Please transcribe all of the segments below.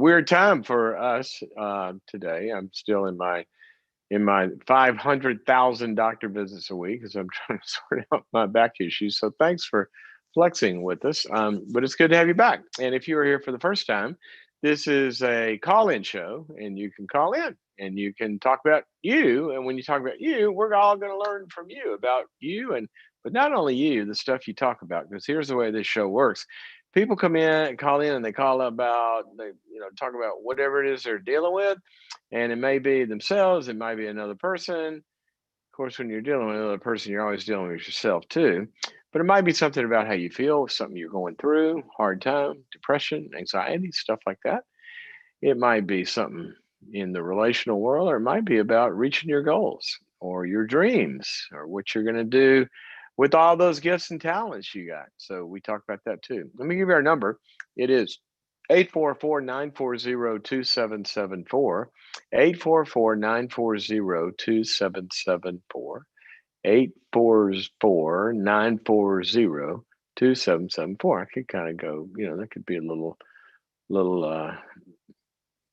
weird time for us today. I'm still in my 500,000 doctor visits a week as I'm trying to sort out my back issues. So thanks for flexing with us. But it's good to have you back. And if you are here for the first time, this is a call-in show, and you can call in and you can talk about you. And when you talk about you, we're all going to learn from you about you, and but not only you, the stuff you talk about. Because here's the way this show works: people come in and call in, and they call about they talk about whatever it is they're dealing with, and it may be themselves, it might be another person. Of course, when you're dealing with another person, you're always dealing with yourself too. But it might be something about how you feel, something you're going through, hard time, depression, anxiety, stuff like that. It might be something in the relational world, or it might be about reaching your goals or your dreams or what you're going to do with all those gifts and talents you got. So we talk about that too. Let me give you our number. It is 844-940-2774, 844-940-2774, 844-940-2774. I could kind of go, that could be a little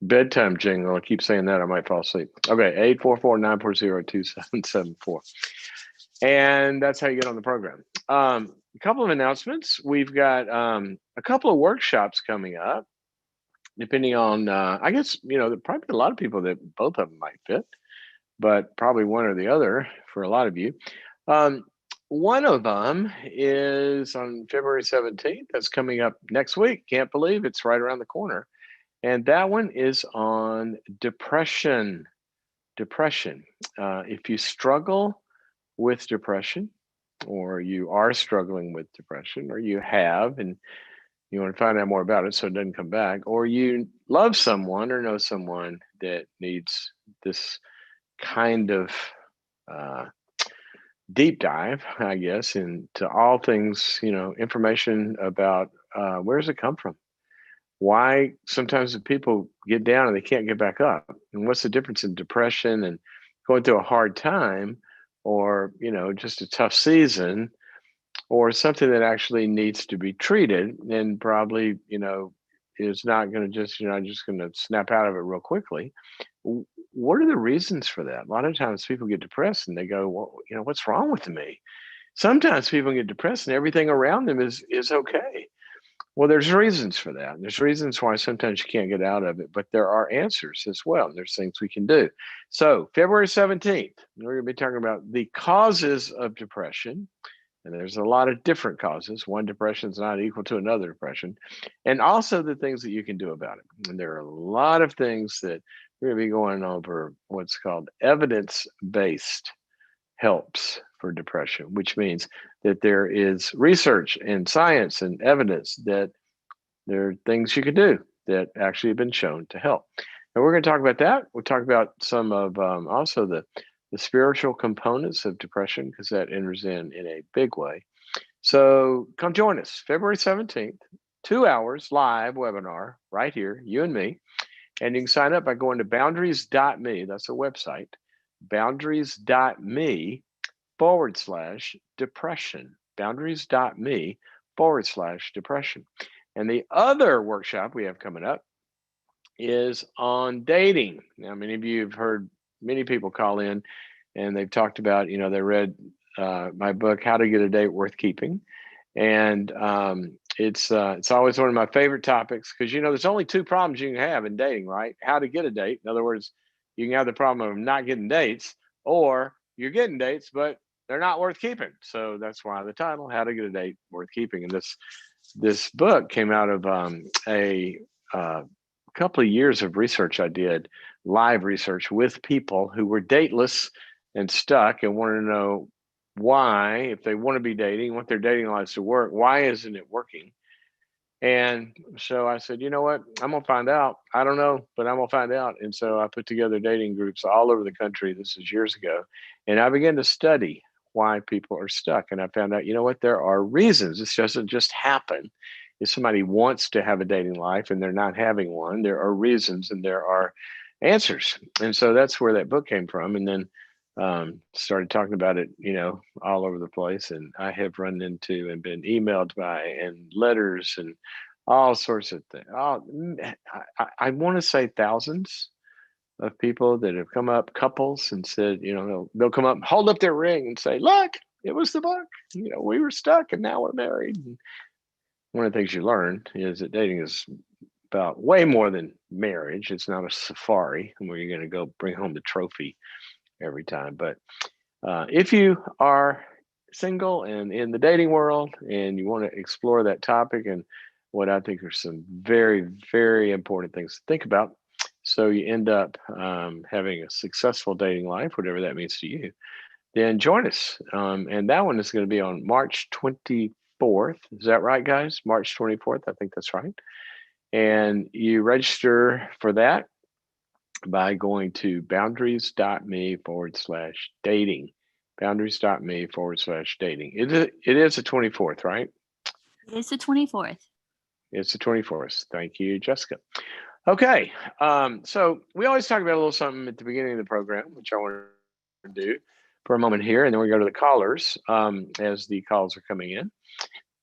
bedtime jingle. I keep saying that, I might fall asleep. Okay, 844-940-2774. And that's how you get on the program. A couple of announcements. We've got a couple of workshops coming up, depending on, I guess, there probably a lot of people that both of them might fit, but probably one or the other for a lot of you. One of them is on February 17th. That's coming up next week. Can't believe it's right around the corner. And that one is on depression. Depression. If you struggle with depression, or you are struggling with depression, or you have, and you want to find out more about it so it doesn't come back, or you love someone or know someone that needs this kind of deep dive, I guess, into all things, information about where does it come from? Why sometimes people get down and they can't get back up? And what's the difference in depression and going through a hard time, or, just a tough season, or something that actually needs to be treated and probably, is not going to just, just going to snap out of it real quickly. What are the reasons for that? A lot of times people get depressed and they go, well, what's wrong with me? Sometimes people get depressed and everything around them is okay. Well, there's reasons for that. There's reasons why sometimes you can't get out of it, but there are answers as well. There's things we can do. So February 17th, we're going to be talking about the causes of depression. And there's a lot of different causes. One depression is not equal to another depression. And also the things that you can do about it. And there are a lot of things that we're going to be going over what's called evidence-based helps for depression, which means that there is research and science and evidence that there are things you can do that actually have been shown to help. And we're going to talk about that. We'll talk about some of also the spiritual components of depression, because that enters in a big way. So come join us February 17th, 2 hours live webinar right here, you and me. And you can sign up by going to boundaries.me. That's a website, boundaries.me/depression, boundaries.me/depression. And the other workshop we have coming up is on dating. Now, many of you have heard many people call in and they've talked about, they read my book, How to Get a Date Worth Keeping. And it's always one of my favorite topics, because, there's only two problems you can have in dating, right? How to get a date. In other words, you can have the problem of not getting dates, or you're getting dates, but they're not worth keeping. So that's why the title, How to Get a Date Worth Keeping. And this book came out of a couple of years of research I did, live research with people who were dateless and stuck and wanted to know why, if they want to be dating, want their dating lives to work, why isn't it working? And so I said, you know what, I'm going to find out. I don't know, but I'm going to find out. And so I put together dating groups all over the country. This is years ago. And I began to study why people are stuck. And I found out, there are reasons. This doesn't just happen. If somebody wants to have a dating life and they're not having one, there are reasons and there are answers. And so that's where that book came from. And then started talking about it, all over the place. And I have run into and been emailed by and letters and all sorts of things. I want to say thousands of people that have come up, couples, and said, they'll come up, hold up their ring, and say, "Look, it was the book. We were stuck, and now we're married." And one of the things you learn is that dating is about way more than marriage. It's not a safari where you're going to go bring home the trophy every time. But if you are single and in the dating world and you want to explore that topic and what I think are some very, very important things to think about, so you end up having a successful dating life, whatever that means to you, then join us. And that one is going to be on March 24th. Is that right, guys? March 24th. I think that's right. And you register for that by going to boundaries.me/dating. Boundaries.me/dating. It is the 24th, right? It's the 24th. It's the 24th. Thank you, Jessica. Okay. So we always talk about a little something at the beginning of the program, which I want to do for a moment here. And then we go to the callers as the calls are coming in.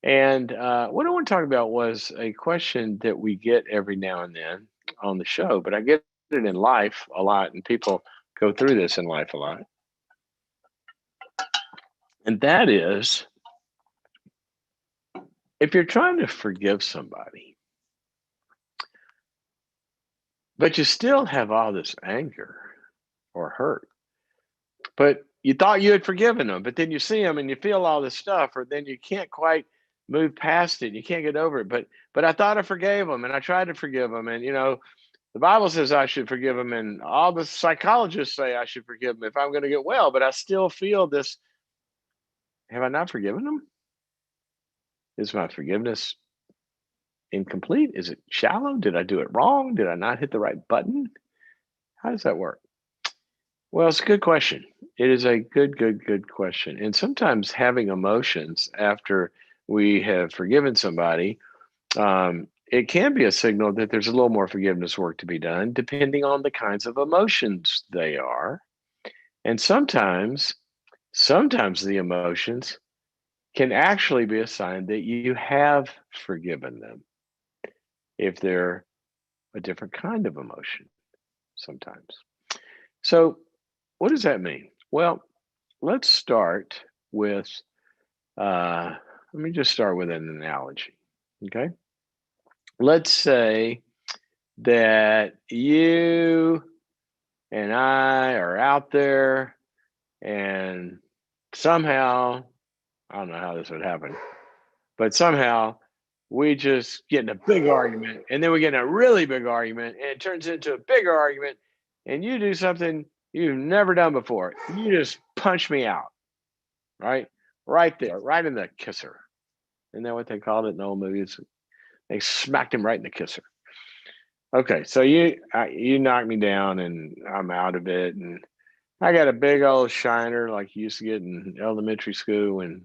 And what I want to talk about was a question that we get every now and then on the show, but I get it in life a lot, and people go through this in life a lot. And that is, if you're trying to forgive somebody, but you still have all this anger or hurt, but you thought you had forgiven them, but then you see them and you feel all this stuff, or then you can't quite move past it. You can't get over it. But I thought I forgave them, and I tried to forgive them, and the Bible says I should forgive them, and all the psychologists say I should forgive them if I'm going to get well. But I still feel this. Have I not forgiven them? Is my forgiveness incomplete? Is it shallow? Did I do it wrong? Did I not hit the right button? How does that work? Well, it's a good question. It is a good question. And sometimes having emotions after we have forgiven somebody, it can be a signal that there's a little more forgiveness work to be done, depending on the kinds of emotions they are. And sometimes the emotions can actually be a sign that you have forgiven them if they're a different kind of emotion sometimes. So, what does that mean? Well, let's start with, let me just start with an analogy. Okay. Let's say that you and I are out there and somehow, I don't know how this would happen, but somehow we just get in a big argument, and then we get in a really big argument, and it turns into a bigger argument, and you do something you've never done before. You just punch me out, right? Right there, right in the kisser. Isn't that what they called it in old movies? They smacked him right in the kisser. Okay, so you knock me down, and I'm out of it, and I got a big old shiner like you used to get in elementary school when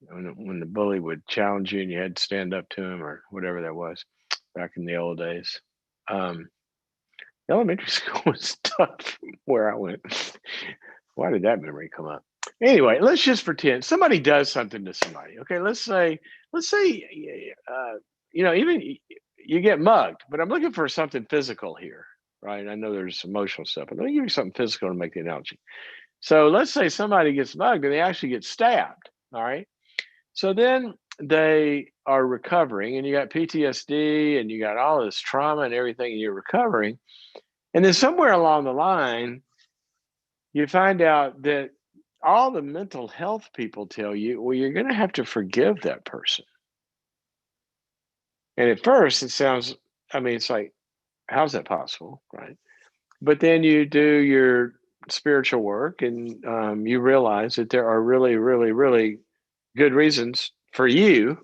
when the bully would challenge you and you had to stand up to him or whatever that was back in the old days. Um, Elementary school was tough where I went. Why did that memory come up? Anyway, let's just pretend somebody does something to somebody. Okay, let's say, even you get mugged, but I'm looking for something physical here, right? I know there's emotional stuff, but let me give you something physical to make the analogy. So let's say somebody gets mugged and they actually get stabbed. All right. So then they are recovering, and you got PTSD and you got all this trauma and everything, and you're recovering. And then somewhere along the line, you find out that all the mental health people tell you, well, you're going to have to forgive that person. And at first, it sounds, it's like, how's that possible? Right. But then you do your spiritual work, and you realize that there are really, really, really good reasons for you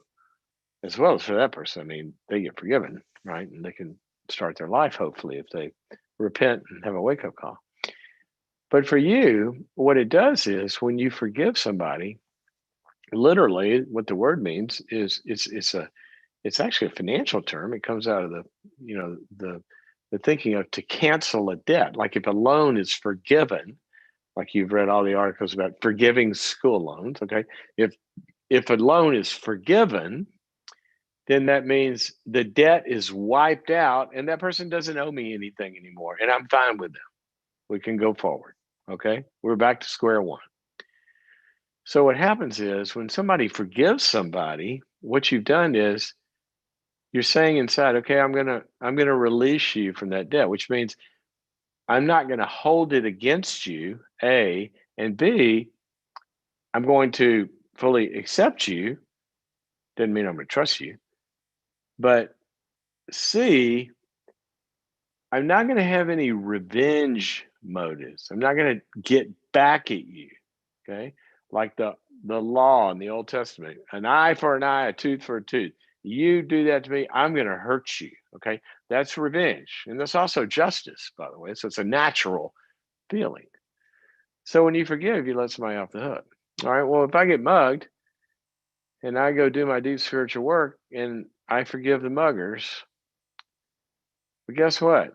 as well as for that person. They get forgiven, right? And they can start their life, hopefully, if they repent and have a wake up call. But for you, what it does is when you forgive somebody, literally what the word means is it's actually a financial term. It comes out of the thinking of to cancel a debt. Like if a loan is forgiven, like you've read all the articles about forgiving school loans, okay? If a loan is forgiven, then that means the debt is wiped out and that person doesn't owe me anything anymore. And I'm fine with them. We can go forward. Okay. We're back to square one. So what happens is when somebody forgives somebody, what you've done is you're saying inside, okay, I'm gonna release you from that debt, which means I'm not gonna hold it against you, A, and B, I'm going to fully accept you. Doesn't mean I'm gonna trust you, but C, I'm not going to have any revenge motives. I'm not going to get back at you. Okay. Like the law in the Old Testament, an eye for an eye, a tooth for a tooth. You do that to me, I'm going to hurt you. Okay. That's revenge. And that's also justice, by the way. So it's a natural feeling. So when you forgive, you let somebody off the hook. All right. Well, if I get mugged and I go do my deep spiritual work and I forgive the muggers, but guess what?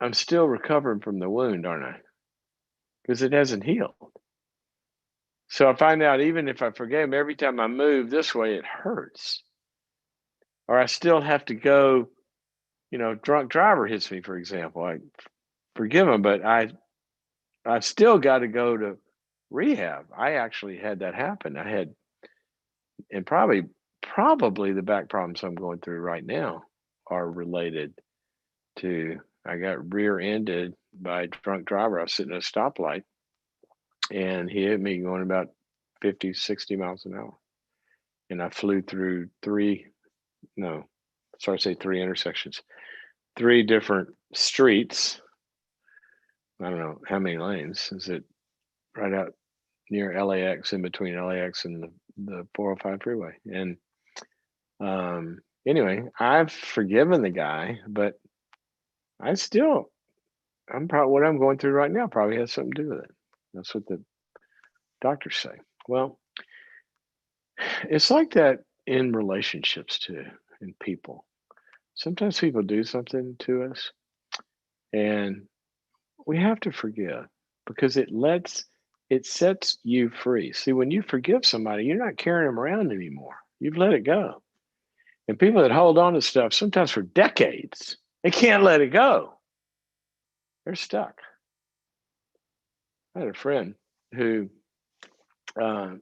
I'm still recovering from the wound, aren't I? Because it hasn't healed. So I find out even if I forgave him, every time I move this way, it hurts. Or I still have to go, drunk driver hits me, for example. I forgive him, but I've still got to go to rehab. I actually had that happen. I had, and probably the back problems I'm going through right now are related to I got rear-ended by a drunk driver. I was sitting at a stoplight and he hit me going about 50, 60 miles an hour. And I flew through no, sorry, to say three intersections, three different streets. I don't know how many lanes. Is it right out near LAX, in between LAX and the 405 freeway? And anyway, I've forgiven the guy, but I still, I'm probably what I'm going through right now probably has something to do with it. That's what the doctors say. Well, it's like that in relationships too, in people. Sometimes people do something to us and we have to forgive because it sets you free. See, when you forgive somebody, you're not carrying them around anymore. You've let it go. And people that hold on to stuff, sometimes for decades, they can't let it go. They're stuck. I had a friend who uh,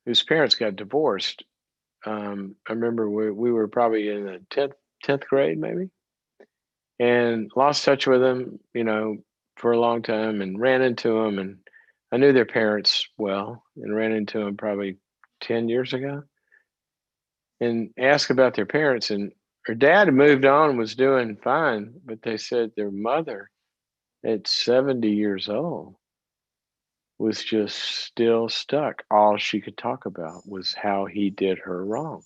whose parents got divorced. I remember we were probably in the 10th grade, maybe, and lost touch with them, for a long time and ran into them. And I knew their parents well and ran into them probably 10 years ago and asked about their parents. And her dad had moved on and was doing fine, but they said their mother at 70 years old was just still stuck. All she could talk about was how he did her wrong.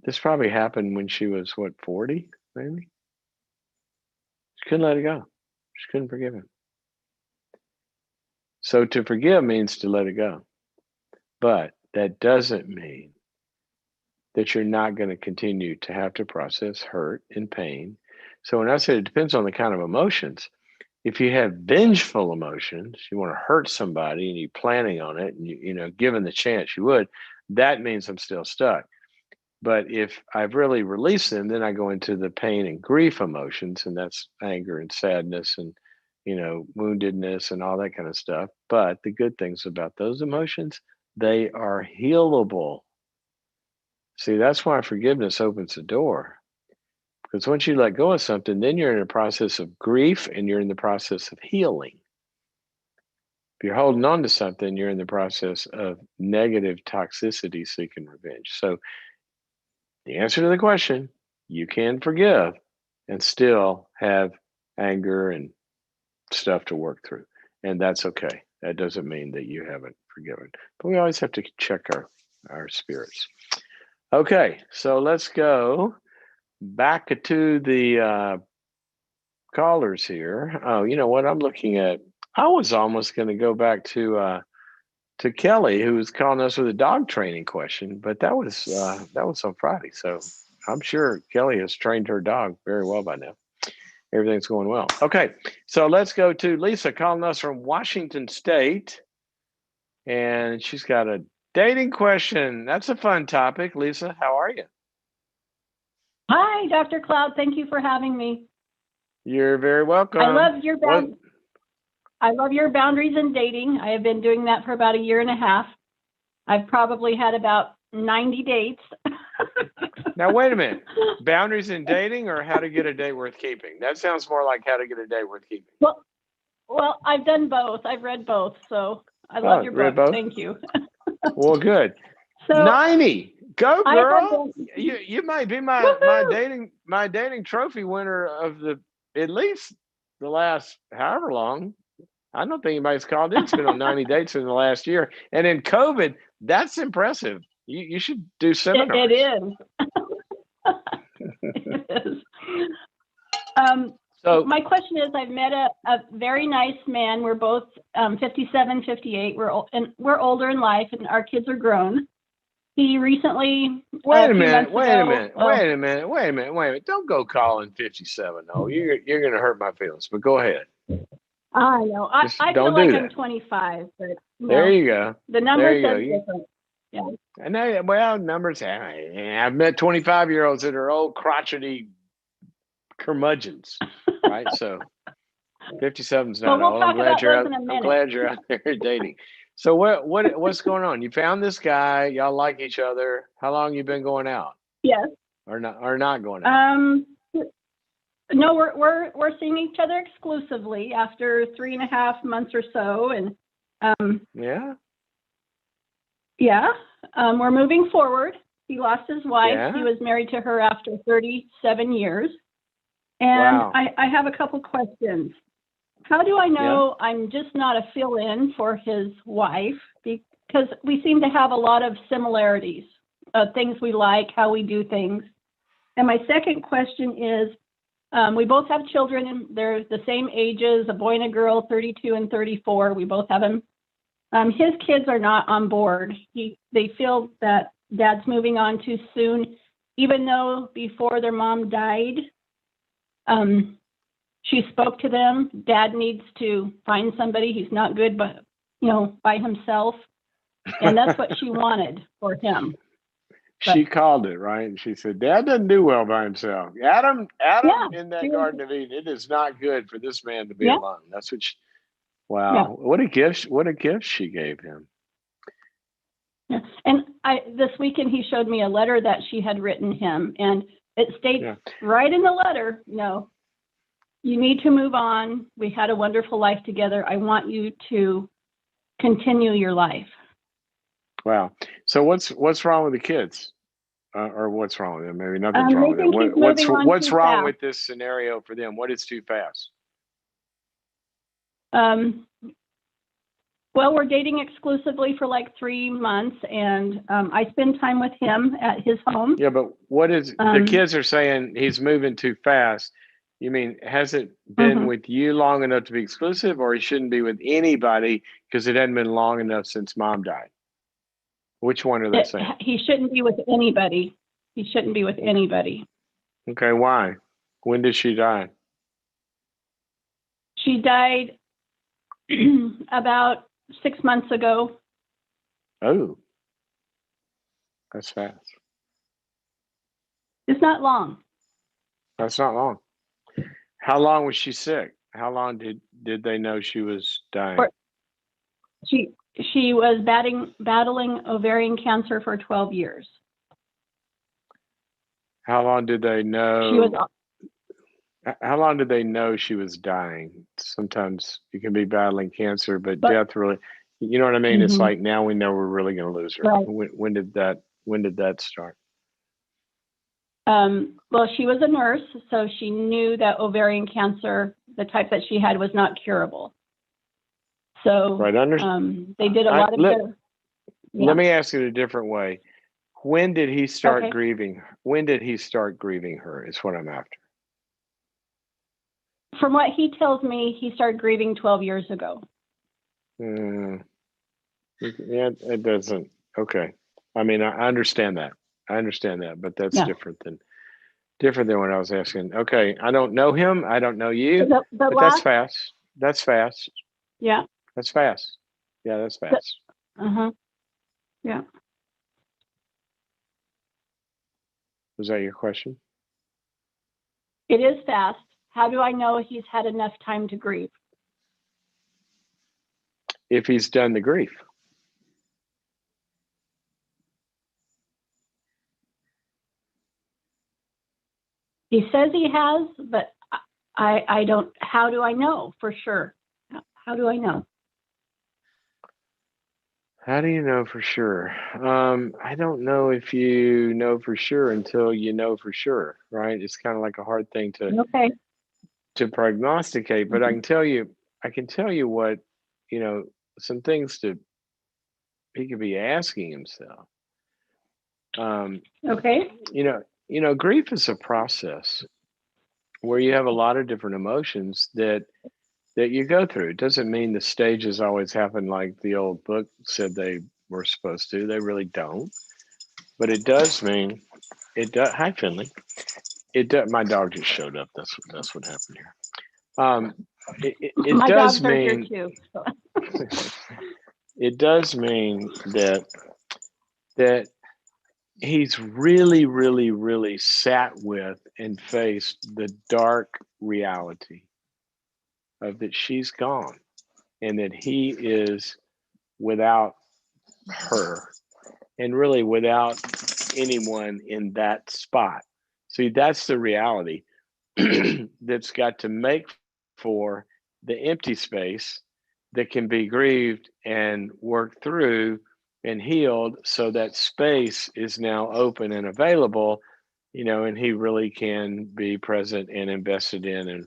This probably happened when she was, what, 40, maybe? She couldn't let it go. She couldn't forgive him. So to forgive means to let it go. But that doesn't mean that you're not going to continue to have to process hurt and pain. So when I said it depends on the kind of emotions, if you have vengeful emotions, you want to hurt somebody and you're planning on it and given the chance you would, that means I'm still stuck. But if I've really released them, then I go into the pain and grief emotions, and that's anger and sadness and woundedness and all that kind of stuff. But the good things about those emotions, they are healable. See, that's why forgiveness opens the door. Because once you let go of something, then you're in a process of grief and you're in the process of healing. If you're holding on to something, you're in the process of negative toxicity seeking revenge. So the answer to the question, you can forgive and still have anger and stuff to work through. And that's okay. That doesn't mean that you haven't forgiven. But we always have to check our spirits. Okay, so let's go back to the callers here. Oh, you know what? I'm looking at. I was almost going to go back to Kelly, who was calling us with a dog training question, but that was on Friday. So I'm sure Kelly has trained her dog very well by now. Everything's going well. Okay, so let's go to Lisa calling us from Washington State, and she's got a Dating question. That's a fun topic. Lisa, how are you? Hi, Dr. Cloud. Thank you for having me. You're very I welcome. love your What? bound I love your boundaries in dating. I have been doing that for about a year and a half. I've probably had about 90 dates. Now, wait a minute. Boundaries in dating or how to get a date worth keeping? That sounds more like how to get a date worth keeping. Well, well, I've done both. I've read both, so I love Oh, your read book. both? Thank you. Well, good. So 90. Go, I have girl. been, You might be my woohoo! dating trophy winner of the at least the last however long. I don't think anybody's called in. It's been on 90 dates in the last year. And in COVID, that's impressive. You should do It seminars. is. It is. Um, So my question is, I've met a very nice man. We're both 57, 58. And we're older in life, and our kids are grown. He recently, wait a a few minute, months wait a ago, minute, wait a minute, wait a minute, wait a minute. Don't go calling 57. No, you're gonna hurt my feelings, but go ahead. I know, Just I feel don't like do I'm that. 25, but There you go. the There number you go. says different. Yeah. I know, well, numbers. I've met 25-year-olds that are old crotchety curmudgeons, right? So 57's Well, not we'll old. talk about those in a I'm minute. glad you're out there dating. So what's going on? You found this guy, y'all like each other. How long you been going out? Yes. Or not going out? Um, no, we're seeing each other exclusively after 3.5 months or so, and Yeah? yeah, we're moving forward. He lost his wife. He Yeah? was married to her after 37 years. And Wow. I have a couple questions. How do I Yeah? know I'm just not a fill-in for his wife? Because we seem to have a lot of similarities, things we like, how we do things. And my second question is, we both have children, and they're the same ages, a boy and a girl, 32 and 34. We both have them. His kids are not on board. They feel that dad's moving on too soon, even though before their mom died, she spoke to them. Dad needs to find somebody. He's not good, but by himself, and that's what she wanted for him. She But called it, right? She said, Dad doesn't do well by himself. Adam yeah, in she that was, Garden of Eden, it is not good for this man to be yeah, alone. That's what she, yeah, wow. What a gift she gave him. yeah. And this weekend he showed me a letter that she had written him, and it states Yeah. right in the letter, you need to move on. We had a wonderful life together. I want you to continue your life. Wow. So what's wrong with the kids? Or what's wrong with them? Maybe nothing's wrong They with them. think he's moving on What's too wrong fast. with this scenario for them? What is too fast? Um, well, we're dating exclusively for like 3 months, and I spend time with him at his home. Yeah, but what is the kids are saying he's moving too fast? You mean has it been with you long enough to be exclusive, or he shouldn't be with anybody because it hadn't been long enough since mom died? Which one are they saying? He shouldn't be with anybody. He shouldn't be with anybody. Okay, why? When did she die? She died about 6 months ago. Oh, that's fast. It's not long. That's not long. How long was she sick? How long did they know she was dying? She was battling ovarian cancer for 12 years. How long did they know? She was. How long did they know she was dying? Sometimes you can be battling cancer, but death really, you know what I mean? It's like now we know we're really going to lose her. Right. When did that start? Well, she was a nurse, so she knew that ovarian cancer, the type that she had, was not curable. So right, they did a lot of Let me ask it a different way. When did he start grieving? When did he start grieving her is what I'm after. From what he tells me, he started grieving 12 years ago. Yeah, it doesn't. Okay. I mean, I understand that. But that's different than what I was asking. Okay, I don't know him. I don't know you. But that's fast. That's fast. Yeah. That's fast. Yeah, that's fast. Yeah. Was that your question? It is fast. How do I know he's had enough time to grieve? If he's done the grief. He says he has, but I don't, how do I know for sure? How do I know? How do you know for sure? I don't know if you know for sure until you know for sure, right? It's kind of like a hard thing Okay. to prognosticate, but I can tell you what, you know, some things to he could be asking himself. Okay. You know, grief is a process where you have a lot of different emotions that you go through. It doesn't mean the stages always happen like the old book said they were supposed to. They really don't. But it does mean it does. Hi, Finley. It does. My dog just showed up. That's what happened here. Um, it My does dogs are here mean too. So. it does mean that he's really, really, really sat with and faced the dark reality of that she's gone and that he is without her and really without anyone in that spot. See, that's the reality that's got to make for the empty space that can be grieved and worked through and healed so that space is now open and available, you know, and he really can be present and invested in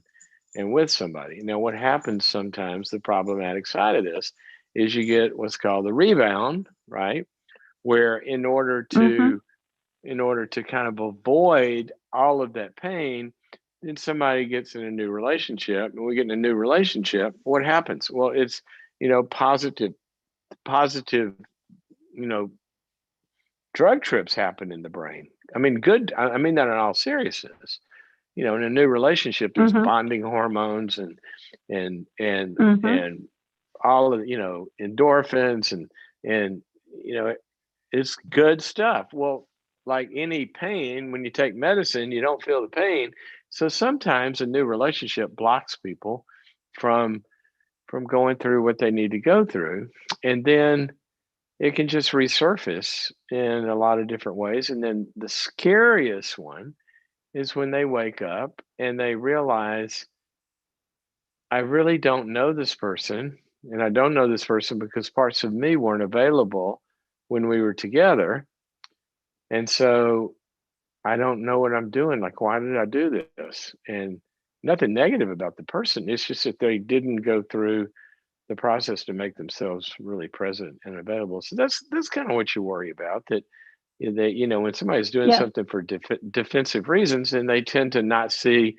and with somebody. Now what happens sometimes, the problematic side of this is you get what's called the rebound, right? Where Mm-hmm. in order to kind of avoid all of that pain, then somebody gets in a new relationship and we get in a new relationship. What happens? Well, it's, you know, positive, you know, drug trips happen in the brain. I mean, good. I mean that in all seriousness. You know, in a new relationship, there's Mm-hmm. bonding hormones and and Mm-hmm. and all of, you know, endorphins and you know, it's good stuff. Well, like any pain, when you take medicine, you don't feel the pain. So sometimes a new relationship blocks people from going through what they need to go through. And then it can just resurface in a lot of different ways. And then the scariest one is when they wake up and they realize, I really don't know this person. And I don't know this person because parts of me weren't available when we were together. And so I don't know what I'm doing. Like, why did I do this? And nothing negative about the person. It's just that they didn't go through the process to make themselves really present and available. So that's kind of what you worry about. That you know, when somebody's doing Yes. something for defensive reasons, then they tend to not see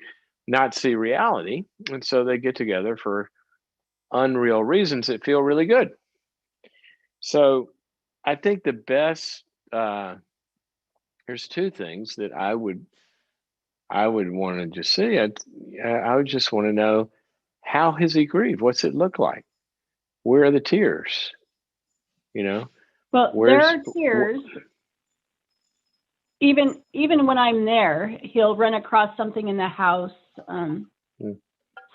reality, and so they get together for unreal reasons that feel really good. So I think the best there's two things that I would want to just see. I would just want to know, how has he grieved? What's it look like? Where are the tears? You know, Well, there where's are tears. Even when I'm there, he'll run across something in the house. Mm.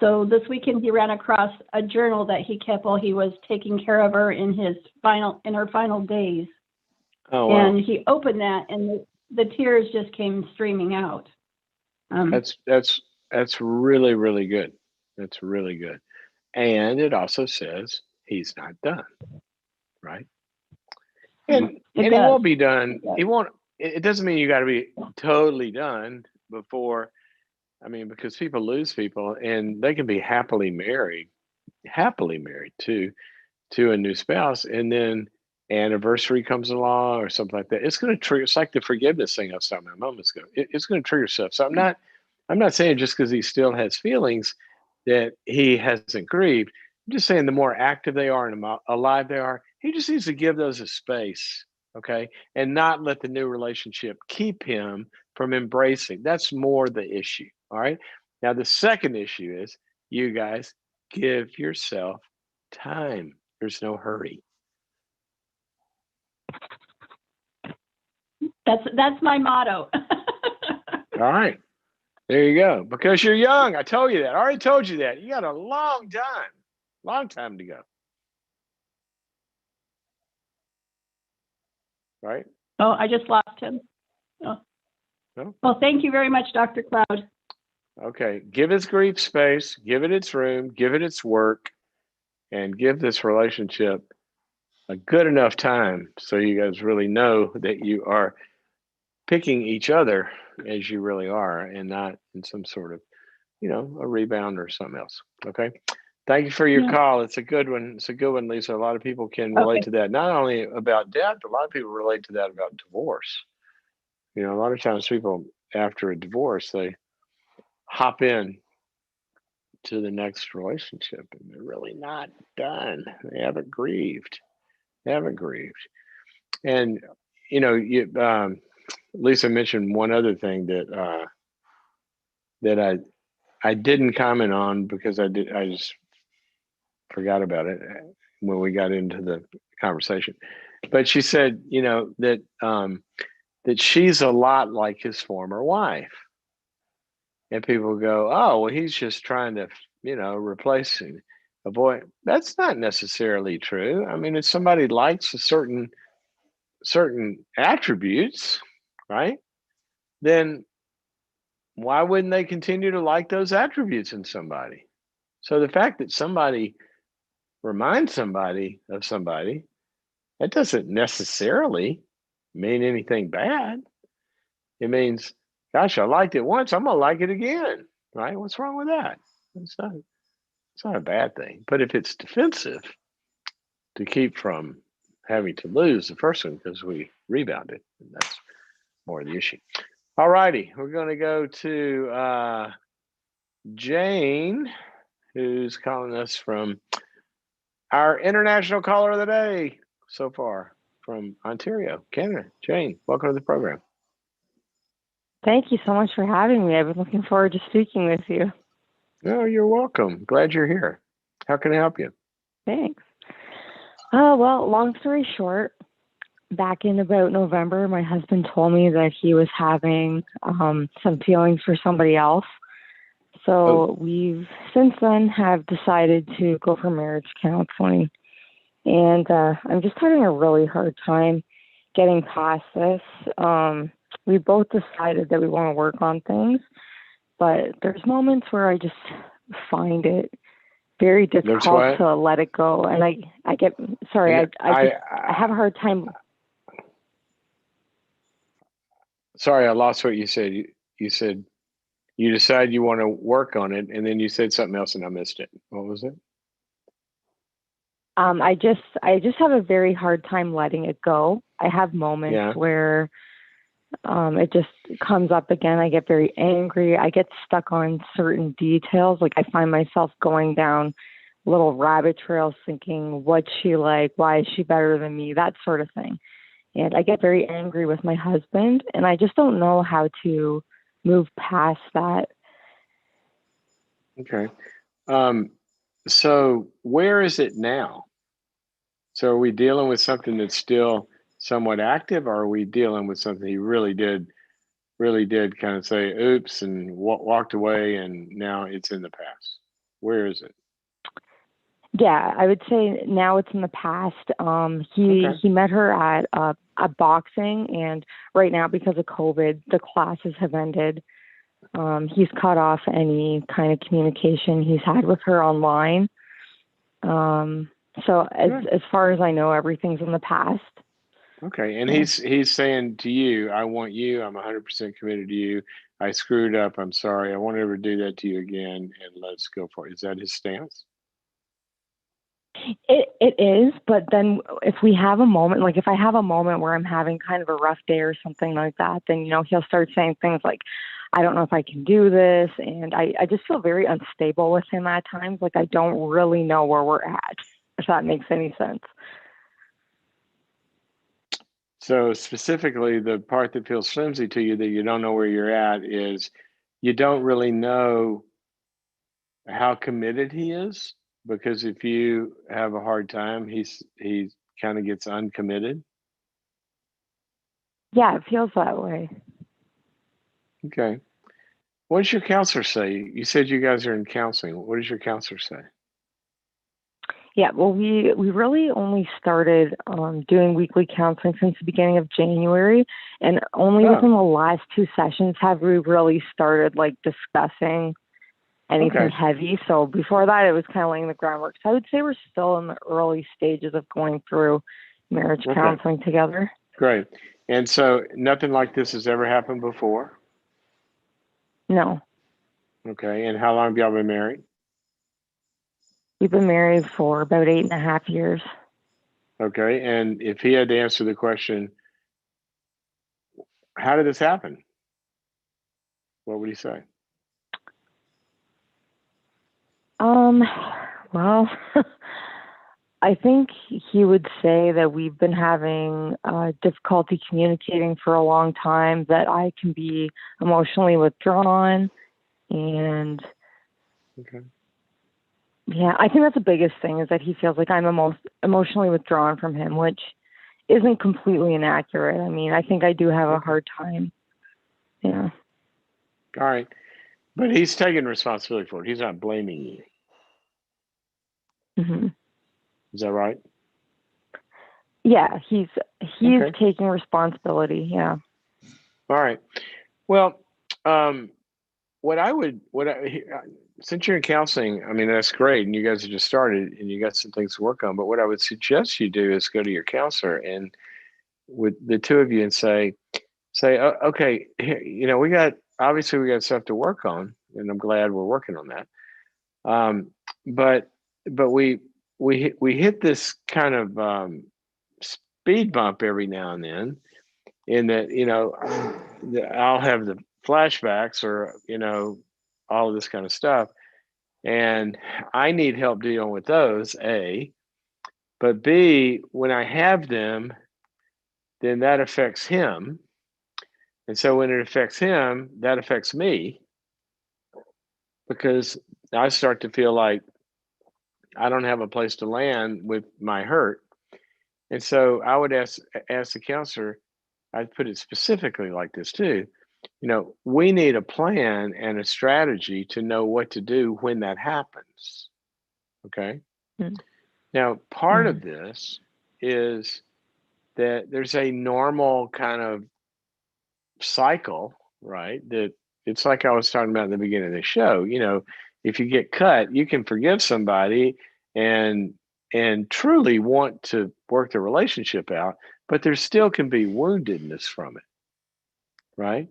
So this weekend he ran across a journal that he kept while he was taking care of her in her final days. Oh wow, And he opened that, and the tears just came streaming out. that's that's that's really really good. That's really good, and it also says he's not done, right? It And he does. won't be done. It does. He won't. It doesn't mean you got to be totally done before. I mean, because people lose people, and they can be happily married to a new spouse, and then anniversary comes along or something like that. It's going to trigger. It's like the forgiveness thing I was talking about moments ago. It's going to trigger stuff. So I'm not saying just because he still has feelings that he hasn't grieved. I'm just saying the more active they are and alive they are, he just needs to give those a space, okay, and not let the new relationship keep him from embracing. That's more the issue. All right. Now the second issue is, you guys, give yourself time. There's no hurry. That's my motto. All right. There you go. Because you're young. I told you that. I already told you that. You got a long time to go. Right? Oh, I just lost him. Oh. No? Well, thank you very much, Dr. Cloud. Okay. Give its grief space, give it its room, give it its work, and give this relationship a good enough time so you guys really know that you are picking each other as you really are and not in some sort of, a rebound or something else. Okay. Thank you for your Yeah. call. It's a good one. It's a good one, Lisa. A lot of people can relate Okay. to that. Not only about death, but a lot of people relate to that about divorce. A lot of times people after a divorce, they hop in to the next relationship and they're really not done. They haven't grieved. They haven't grieved. And Lisa mentioned one other thing that I didn't comment on because I just forgot about it when we got into the conversation. But she said, that she's a lot like his former wife, and people go, "Oh, well, he's just trying to, replace and avoid." That's not necessarily true. I mean, if somebody likes a certain attributes, right? Then why wouldn't they continue to like those attributes in somebody? So the fact that somebody reminds somebody of somebody, that doesn't necessarily mean anything bad. It means, gosh, I liked it once, I'm gonna like it again. Right? What's wrong with that? It's not a bad thing. But if it's defensive to keep from having to lose the first one because we rebounded, that's more the issue. All righty, we're going to go to Jane, who's calling us from our international caller of the day so far from Ontario, Canada. Jane, welcome to the program. Thank you so much for having me. I've been looking forward to speaking with you. No, you're welcome. Glad you're here. How can I help you? Thanks. Well, long story short, back in about November, my husband told me that he was having some feelings for somebody else. So we've since then have decided to go for marriage counseling. And I'm just having a really hard time getting past this. We both decided that we want to work on things, but there's moments where I just find it very difficult to let it go. And I get, sorry, I have a hard time. Sorry, I lost what you said. You said you decide you want to work on it, and then you said something else and I missed it. What was it? I just have a very hard time letting it go. I have moments where it just comes up again. I get very angry. I get stuck on certain details. Like I find myself going down little rabbit trails thinking, what's she like? Why is she better than me? That sort of thing. And I get very angry with my husband, and I just don't know how to move past that. Okay. So where is it now? So are we dealing with something that's still somewhat active, or are we dealing with something he really did kind of say, oops, and walked away, and now it's in the past? Where is it? Yeah, I would say now it's in the past. He met her at boxing, and right now because of COVID, the classes have ended. He's cut off any kind of communication he's had with her online. So as far as I know, everything's in the past. Okay, and he's saying to you, I want you. I'm 100% committed to you. I screwed up. I'm sorry. I won't ever do that to you again, and let's go for it. Is that his stance? It is, but then if we have a moment, like if I have a moment where I'm having kind of a rough day or something like that, then, he'll start saying things like, I don't know if I can do this. And I just feel very unstable with him at times. Like I don't really know where we're at, if that makes any sense. So specifically, the part that feels flimsy to you that you don't know where you're at is you don't really know how committed he is, because if you have a hard time, he kind of gets uncommitted. Yeah, it feels that way. Okay. What does your counselor say? You said you guys are in counseling. What does your counselor say? Yeah, well, we really only started doing weekly counseling since the beginning of January, and only Oh, within the last two sessions have we really started like discussing anything okay. heavy. So before that, it was kind of laying the groundwork. So I would say we're still in the early stages of going through marriage Okay. counseling together. Great. And so nothing like this has ever happened before. No, Okay. And how long have y'all been married? we've been married for about 8.5 years. Okay. And if he had to answer the question, how did this happen? What would he say? Um, well, I think he would say that we've been having difficulty communicating for a long time, that I can be emotionally withdrawn. And Okay. yeah, I think that's the biggest thing, is that he feels like I'm emotionally withdrawn from him, which isn't completely inaccurate. I mean, I think I do have a Okay. hard time. Yeah. All right. But he's taking responsibility for it. He's not blaming you. hmm Is that right? Yeah, he's Okay. taking responsibility. Yeah. All right. Well, um, what I would, what I, since you're in counseling, I mean, that's great. And you guys have just started and you got some things to work on. But what I would suggest you do is go to your counselor and with the two of you and say, oh, okay, we got, obviously we got stuff to work on and I'm glad we're working on that. Um, but, but we hit this kind of, speed bump every now and then in that, I'll have the flashbacks or, all of this kind of stuff. And I need help dealing with those, A. But B, when I have them, then that affects him. And so when it affects him, that affects me because I start to feel like I don't have a place to land with my hurt. And so I would ask the counselor, I'd put it specifically like this too. We need a plan and a strategy to know what to do when that happens. Okay. Now, part Mm-hmm. of this is that there's a normal kind of cycle, right? That it's like I was talking about in the beginning of the show. If you get cut, you can forgive somebody and truly want to work the relationship out, but there still can be woundedness from it, right?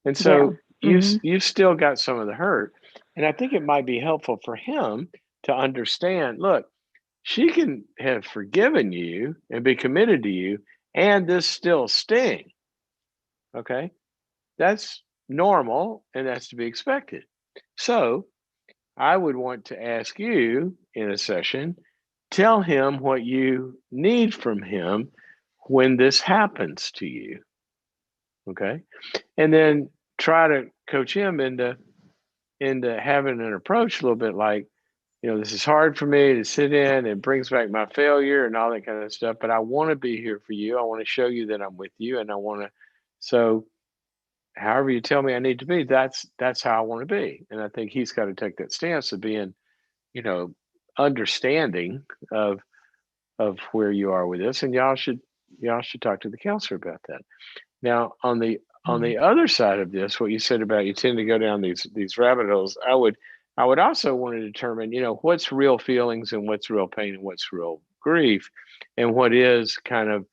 And Yeah. so hmm you've still got some of the hurt, and I think it might be helpful for him to understand. Look, she can have forgiven you and be committed to you, and this still sting. Okay, that's normal, and that's to be expected. So I would want to ask you in a session, tell him what you need from him when this happens to you. Okay, and then try to coach him into having an approach a little bit like, this is hard for me to sit in. It brings back my failure and all that kind of stuff. But I want to be here for you. I want to show you that I'm with you, and I want to. So, however you tell me I need to be, that's how I want to be. And I think he's got to take that stance of being, you know, understanding of where you are with this, and y'all should talk to the counselor about that. Now, on the other side of this, what you said about you tend to go down these rabbit holes, I would also want to determine, what's real feelings and what's real pain and what's real grief, and what is kind of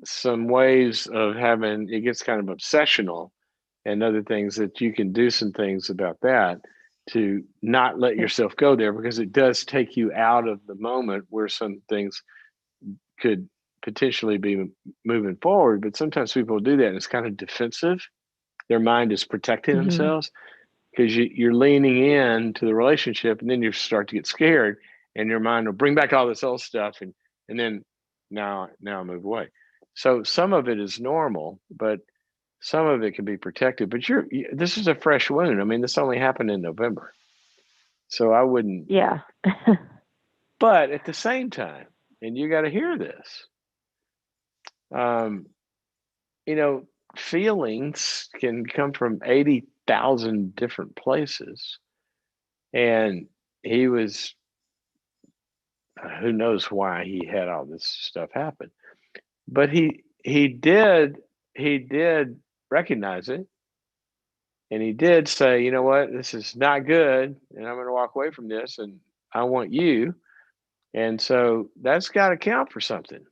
some ways of having it gets kind of obsessional and other things that you can do some things about that to not let Yeah. yourself go there because it does take you out of the moment where some things could potentially be moving forward. But sometimes people do that and it's kind of defensive. Their mind is protecting hmm themselves because you're leaning in to the relationship and then you start to get scared and your mind will bring back all this old stuff and then now move away. So some of it is normal, but some of it can be protected. But this is a fresh wound. I mean, this only happened in November. So I wouldn't, Yeah. but at the same time, and you got to hear this, um, feelings can come from 80,000 different places. And he was, who knows why he had all this stuff happen. But he did recognize it, and he did say, you know what, this is not good, and I'm going to walk away from this, and I want you. And so that's got to count for something,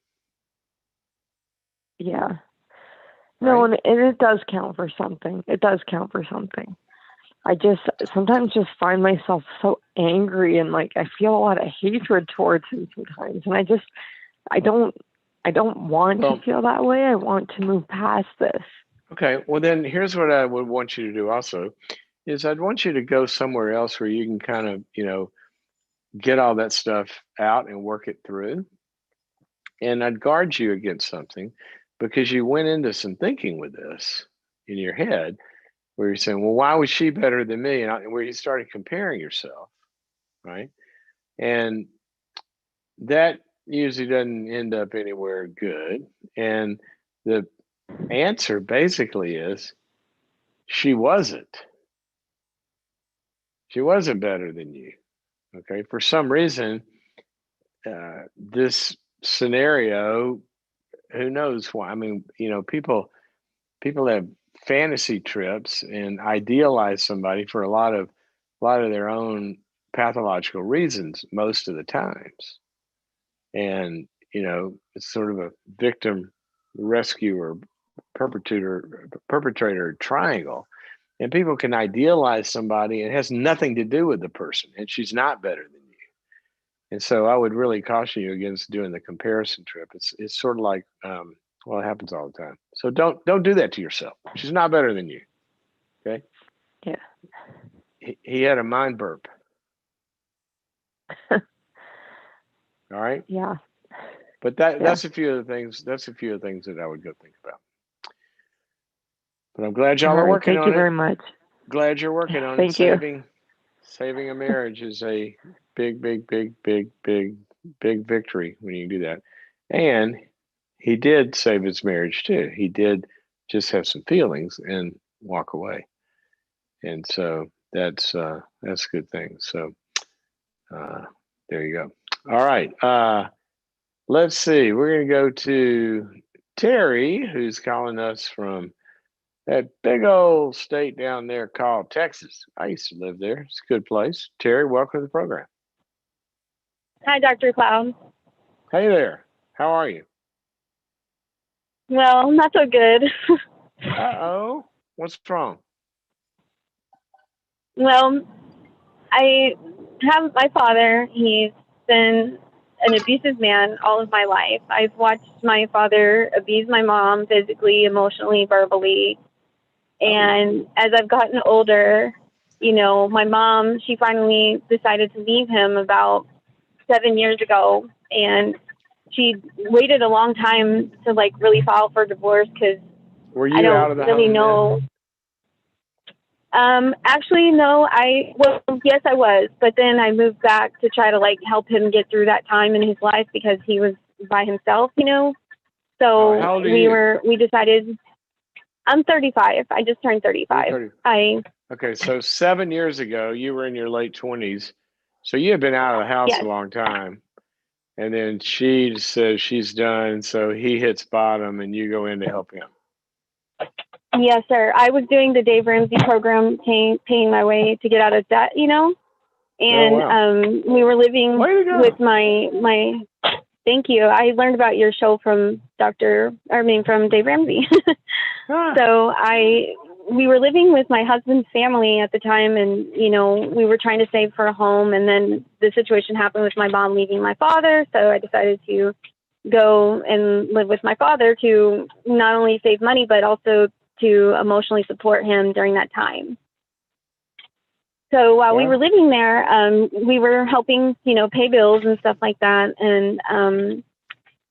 Yeah. No, right? and it does count for something. It does count for something. I just sometimes just find myself so angry and like I feel a lot of hatred towards him sometimes. And I don't I don't want to Well, feel that way. I want to move past this. okay. Well, then here's what I would want you to do also is I'd want you to go somewhere else where you can kind of, get all that stuff out and work it through. And I'd guard you against something because you went into some thinking with this in your head where you're saying, well, why was she better than me? And where you started comparing yourself, right? And that usually doesn't end up anywhere good. And the answer basically is she wasn't. She wasn't better than you. Okay. For some reason, this scenario, who knows why? I mean, people have fantasy trips and idealize somebody for a lot of their own pathological reasons most of the times. And it's sort of a victim rescuer perpetrator triangle. And people can idealize somebody and it has nothing to do with the person, and she's not better than you. And so I would really caution you against doing the comparison trip. It's sort of like well, it happens all the time. So don't do that to yourself. She's not better than you. Okay. Yeah. He had a mind burp. All right. Yeah. But Yeah. that's a few of the things. That's a few of the things that I would go think about. But I'm glad All y'all are right. working Thank you on it. very much. Glad you're working on it. Thank you. Saving a marriage is a big, big, big, big, big, big victory when you do that. And he did save his marriage too. He did just have some feelings and walk away. And so that's a good thing. So uh, there you go. All right. Let's see. We're going to go to Terry, who's calling us from that big old state down there called Texas. I used to live there. It's a good place. Terry, welcome to the program. Hi, Dr. Cloud. Hey there. How are you? Well, not so good. Uh-oh. What's wrong? Well, I have my father. He's been an abusive man all of my life. I've watched my father abuse my mom physically, emotionally, verbally. And as I've gotten older, my mom, she finally decided to leave him about 7 years ago. And she waited a long time to really file for divorce because Were I you out don't of the really home know. Actually, no, yes, I was, but then I moved back to try to help him get through that time in his life because he was by himself, So How old are you? we decided, I'm 35. I just turned 35. 30. Okay, so 7 years ago, you were in your late 20s. So you had been out of the house Yes, a long time. And then she says she's done. So he hits bottom and you go in to help him. yes, sir. I was doing the Dave Ramsey program, paying my way to get out of debt, Oh, and wow. we were living Way to go. with my. Thank you. I learned about your show from Dave Ramsey. Ah, So we were living with my husband's family at the time, and we were trying to save for a home, and then the situation happened with my mom leaving my father. So I decided to go and live with my father to not only save money but also to emotionally support him during that time. So while we well, were living there, we were helping, pay bills and stuff like that. And,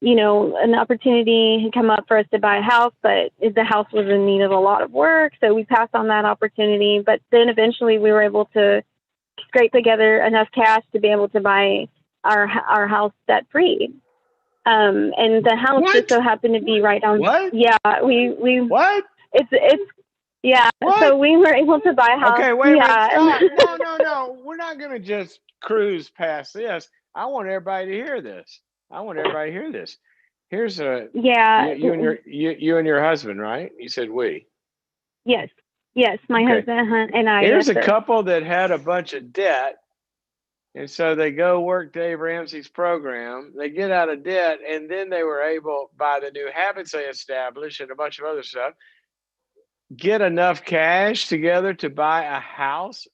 an opportunity had come up for us to buy a house, but the house was in need of a lot of work. So we passed on that opportunity. But then eventually we were able to scrape together enough cash to be able to buy our house debt free. And the house What? just so happened to be right on. What? Yeah, we What? it's yeah. What? So we were able to buy a house. Okay, wait a minute. Yeah. Stop. No. We're not going to just cruise past this. I want everybody to hear this. Here's a Yeah. you and your husband, right? You said we. Yes. Yes, my Okay. husband and I. Here's Yes, a sir. couple that had a bunch of debt, and so they go work Dave Ramsey's program. They get out of debt, and then they were able, by the new habits they established and a bunch of other stuff, get enough cash together to buy a house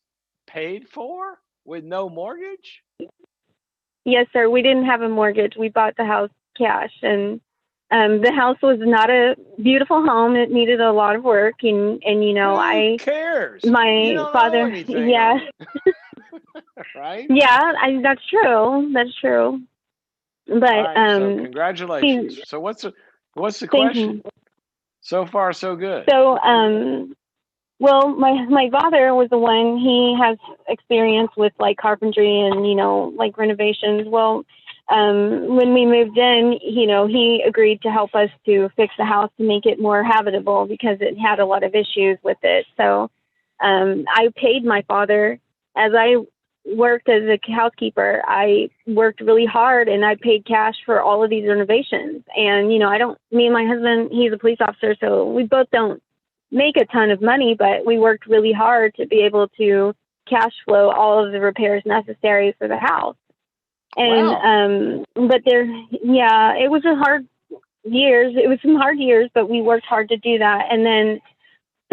paid for with no mortgage. Yes, sir. We didn't have a mortgage. We bought the house cash, and the house was not a beautiful home. It needed a lot of work, and you know, Who cares? my You don't father, know anything yeah, on it. Right? yeah, that's true. That's true. But All right, so congratulations. he, So what's the thank question? you. So far, so good. So well, my father was the one. He has experience with like carpentry and like renovations. Well, when we moved in, he agreed to help us to fix the house to make it more habitable because it had a lot of issues with it. So I paid my father as I worked as a housekeeper. I worked really hard and I paid cash for all of these renovations. And me and my husband, he's a police officer, so we both don't make a ton of money, but we worked really hard to be able to cash flow all of the repairs necessary for the house. And Wow. but it was a hard years. It was some hard years, but we worked hard to do that. And then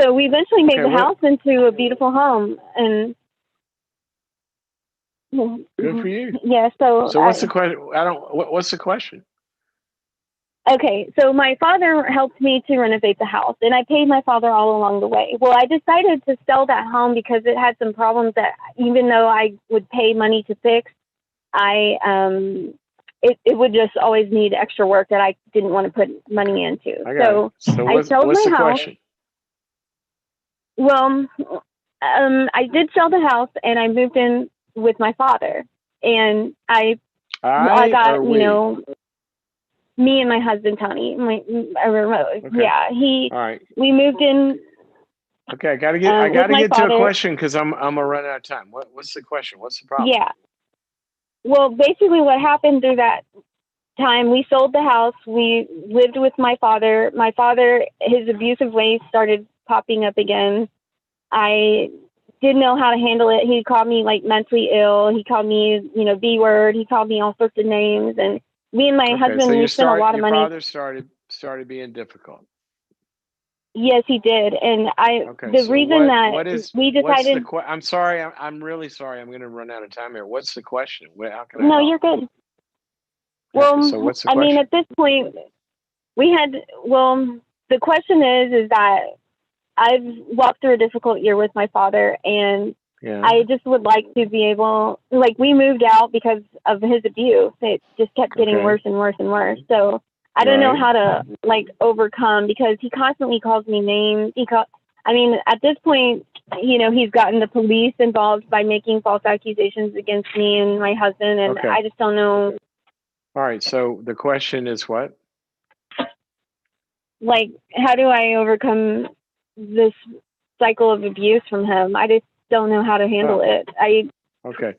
so we eventually made the house into a beautiful home. And Good for you. yeah, so what's the question? What's the question? okay, so my father helped me to renovate the house, and I paid my father all along the way. Well, I decided to sell that home because it had some problems that even though I would pay money to fix, it would just always need extra work that I didn't want to put money into. I got it. So I sold what's my the house. question? Well, I did sell the house, and I moved in with my father, and I got me and my husband Tony. Yeah, All right. we moved in. Okay, I gotta get to a father. question because I'm gonna run out of time. What's the question? What's the problem? Yeah. Well, basically, what happened through that time, we sold the house. We lived with my father. My father, his abusive ways started popping up again. I didn't know how to handle it. He called me like mentally ill. He called me, B word. He called me all sorts of names. And me and my husband, so we spent a lot of money. Your father started being difficult. Yes, he did. And we decided. I'm sorry. I'm really sorry. I'm going to run out of time here. What's the question? How can I No, help? you're good. Well, so what's the question? at this point, the question is that I've walked through a difficult year with my father, and I just would like to be able, we moved out because of his abuse. It just kept getting worse and worse and worse. So I don't know how to overcome, because he constantly calls me names. At this point, he's gotten the police involved by making false accusations against me and my husband, and I just don't know. All right. So the question is what? How do I overcome this cycle of abuse from him? I just don't know how to handle it. I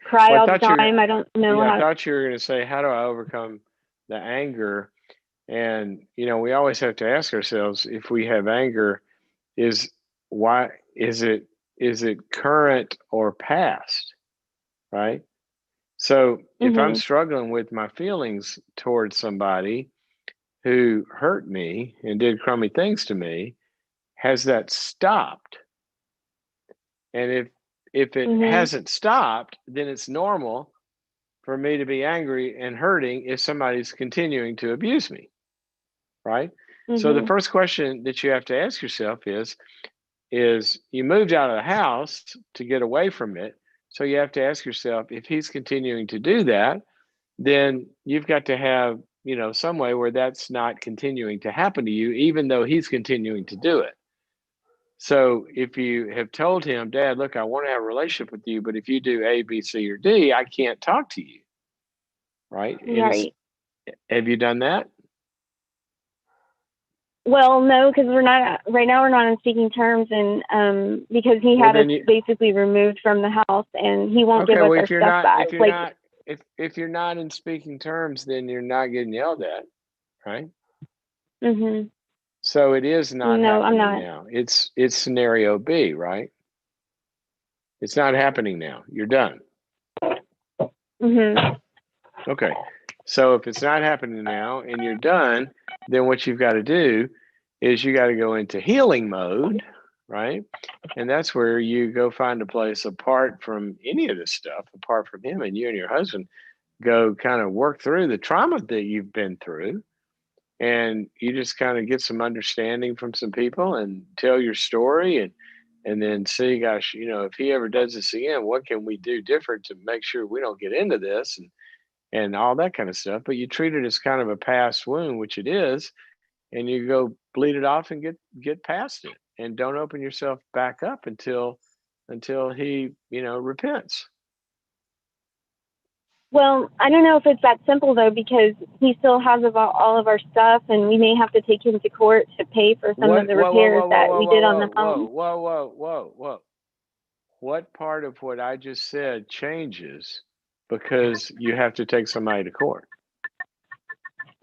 cry all the time. I don't know how. I thought you were going to say, how do I overcome the anger? And, we always have to ask ourselves, if we have anger, is it current or past? Right? So if I'm struggling with my feelings towards somebody who hurt me and did crummy things to me, has that stopped? And if it hasn't stopped, then it's normal for me to be angry and hurting if somebody's continuing to abuse me. Right? So the first question that you have to ask yourself is you moved out of the house to get away from it. So you have to ask yourself, if he's continuing to do that, then you've got to have, some way where that's not continuing to happen to you, even though he's continuing to do it. So if you have told him, Dad, look, I want to have a relationship with you, but if you do A, B, C, or D, I can't talk to you. Right? Right. Have you done that? Well, no, because we're not right now. We're not on speaking terms, and because he Well, had us then you basically removed from the house, and he won't give okay. us Well, our stuff back. Like, if you're not in speaking terms, then you're not getting yelled at, right? mhm. So it is not No, I'm happening not. now. It's scenario B, right? It's not happening now. You're done. Mhm. Okay. So if it's not happening now and you're done, then what you've got to do is you got to go into healing mode, right? And that's where you go find a place apart from any of this stuff, apart from him, and you and your husband go kind of work through the trauma that you've been through. And you just kind of get some understanding from some people and tell your story and then see, gosh, if he ever does this again, what can we do different to make sure we don't get into this and all that kind of stuff. But you treat it as kind of a past wound, which it is, and you go bleed it off and get past it, and don't open yourself back up until he repents. Well, I don't know if it's that simple though, because he still has about all of our stuff, and we may have to take him to court to pay for some of What? the Whoa, whoa, repairs whoa, whoa, that whoa, we did whoa, on whoa, the whoa, home. whoa, whoa, whoa, whoa. What part of what I just said changes because you have to take somebody to court?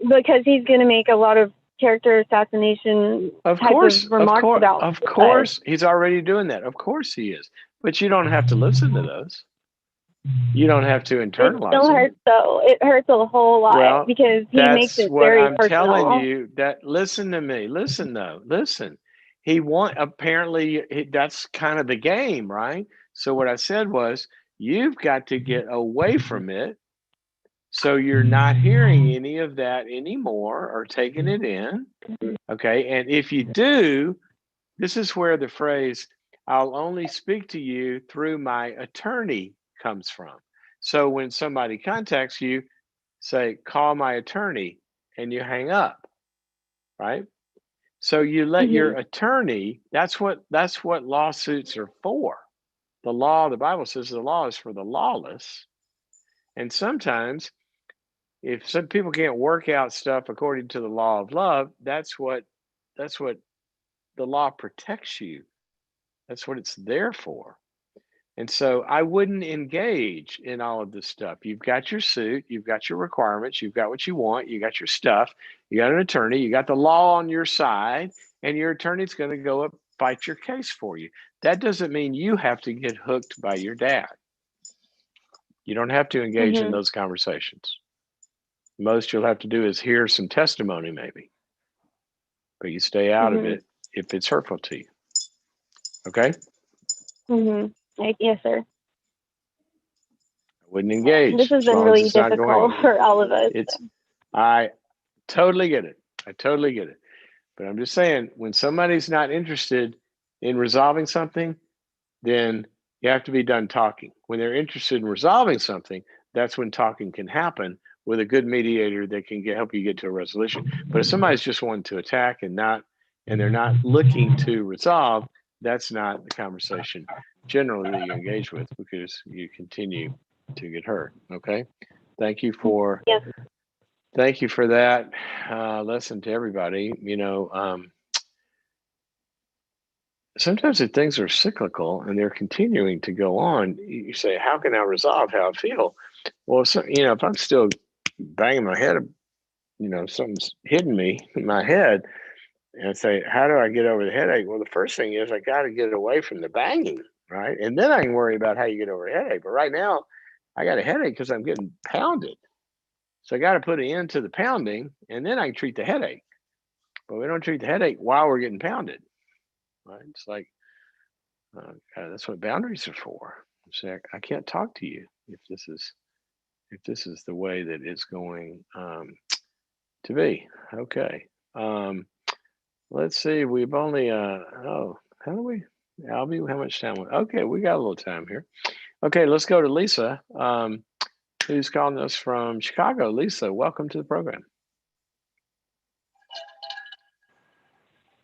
Because he's going to make a lot of character assassination Of type course, of remarks about of us. course, he's already doing that. Of course he is. But you don't have to listen to those. You don't have to It internalize still them. hurts though. It hurts a whole lot Well, because he makes that's it what very I'm telling personal. you. That listen to me. Listen though. Listen. Apparently that's kind of the game, right? So what I said was you've got to get away from it so you're not hearing any of that anymore or taking it in. Okay? And if you do, this is where the phrase "I'll only speak to you through my attorney" comes from. So when somebody contacts you, say, "Call my attorney," and you hang up, right? So you let your Mhm. attorney, that's what lawsuits are for. The Bible says the law is for the lawless. And sometimes if some people can't work out stuff according to the law of love, that's what the law protects you. That's what it's there for. And so I wouldn't engage in all of this stuff. You've got your suit, you've got your requirements, you've got what you want, you got your stuff, you got an attorney, you got the law on your side, and your attorney's going to go up fight your case for you. That doesn't mean you have to get hooked by your dad. You don't have to engage in Mhm. those conversations. Most you'll have to do is hear some testimony, maybe, but you stay out of Mhm. it if it's hurtful to you. Okay? Mhm. Yes, sir. I wouldn't This engage has as been long as really it's not going difficult anywhere. for all of us. It's I totally get it. I totally get it. But I'm just saying, when somebody's not interested in resolving something, then you have to be done talking. When they're interested in resolving something, that's when talking can happen with a good mediator that can help you get to a resolution. But if somebody's just wanting to attack and they're not looking to resolve, that's not the conversation generally that you engage with because you continue to get hurt. Okay. Thank you for Yes. Thank you for that lesson to everybody. Sometimes if things are cyclical and they're continuing to go on, you say, "How can I resolve how I feel?" Well, if I'm still banging my head, something's hitting me in my head, and I say, "How do I get over the headache?" Well, the first thing is I got to get away from the banging, right? And then I can worry about how you get over a headache. But right now, I got a headache because I'm getting pounded. So I got to put an end to the pounding, and then I can treat the headache. But we don't treat the headache while we're getting pounded, right? It's like that's what boundaries are for. Say, I can't talk to you if this is the way that it's going to be. Okay. Let's see. We've only how do we, Albie? How much time? Okay, we got a little time here. Okay, let's go to Lisa, who's calling us from Chicago. Lisa, welcome to the program.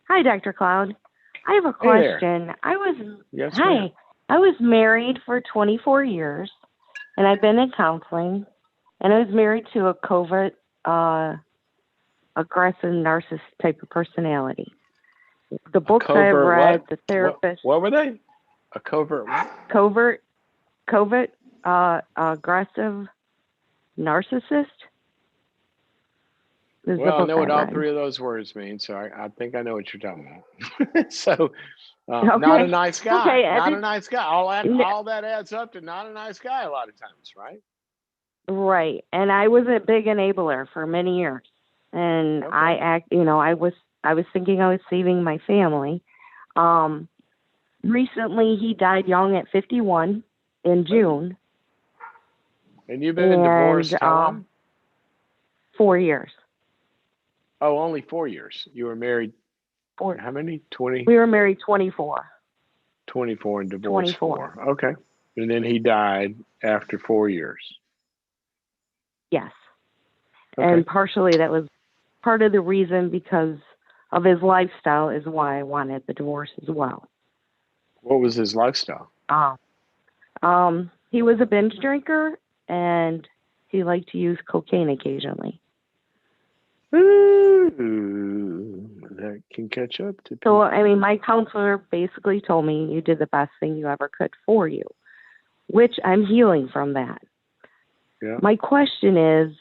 Hi, Dr. Cloud. I have a Hey there. question. Yes, ma'am. I was married for 24 years, and I've been in counseling, and I was married to a covert aggressive narcissist type of personality. The A books I've covert read, what? the therapist, What were they? A covert what? covert, aggressive narcissist is the Well, I book know I what all read. three of those words mean, so I think I know what you're talking about. So, not a Okay. nice guy. Okay. Not a nice guy. N- All that adds up to not a nice guy a lot of times, right? Right. And I was a big enabler for many years. And Okay. I was thinking I was saving my family. Recently he died young at 51 in June, And you've been and divorced how long? 4 years. Oh, only 4 years. You were married Four. how many? 20, We were married 24. 24 and divorced 24. 4. Okay. And then he died after 4 years. Yes. Okay. And partially that was part of the reason because of his lifestyle is why I wanted the divorce as well. What was his lifestyle? He was a binge drinker and he liked to use cocaine occasionally. Ooh, that can catch up to people. So, I mean, my counselor basically told me you did the best thing you ever could for you, which I'm healing from that. Yeah. My question is,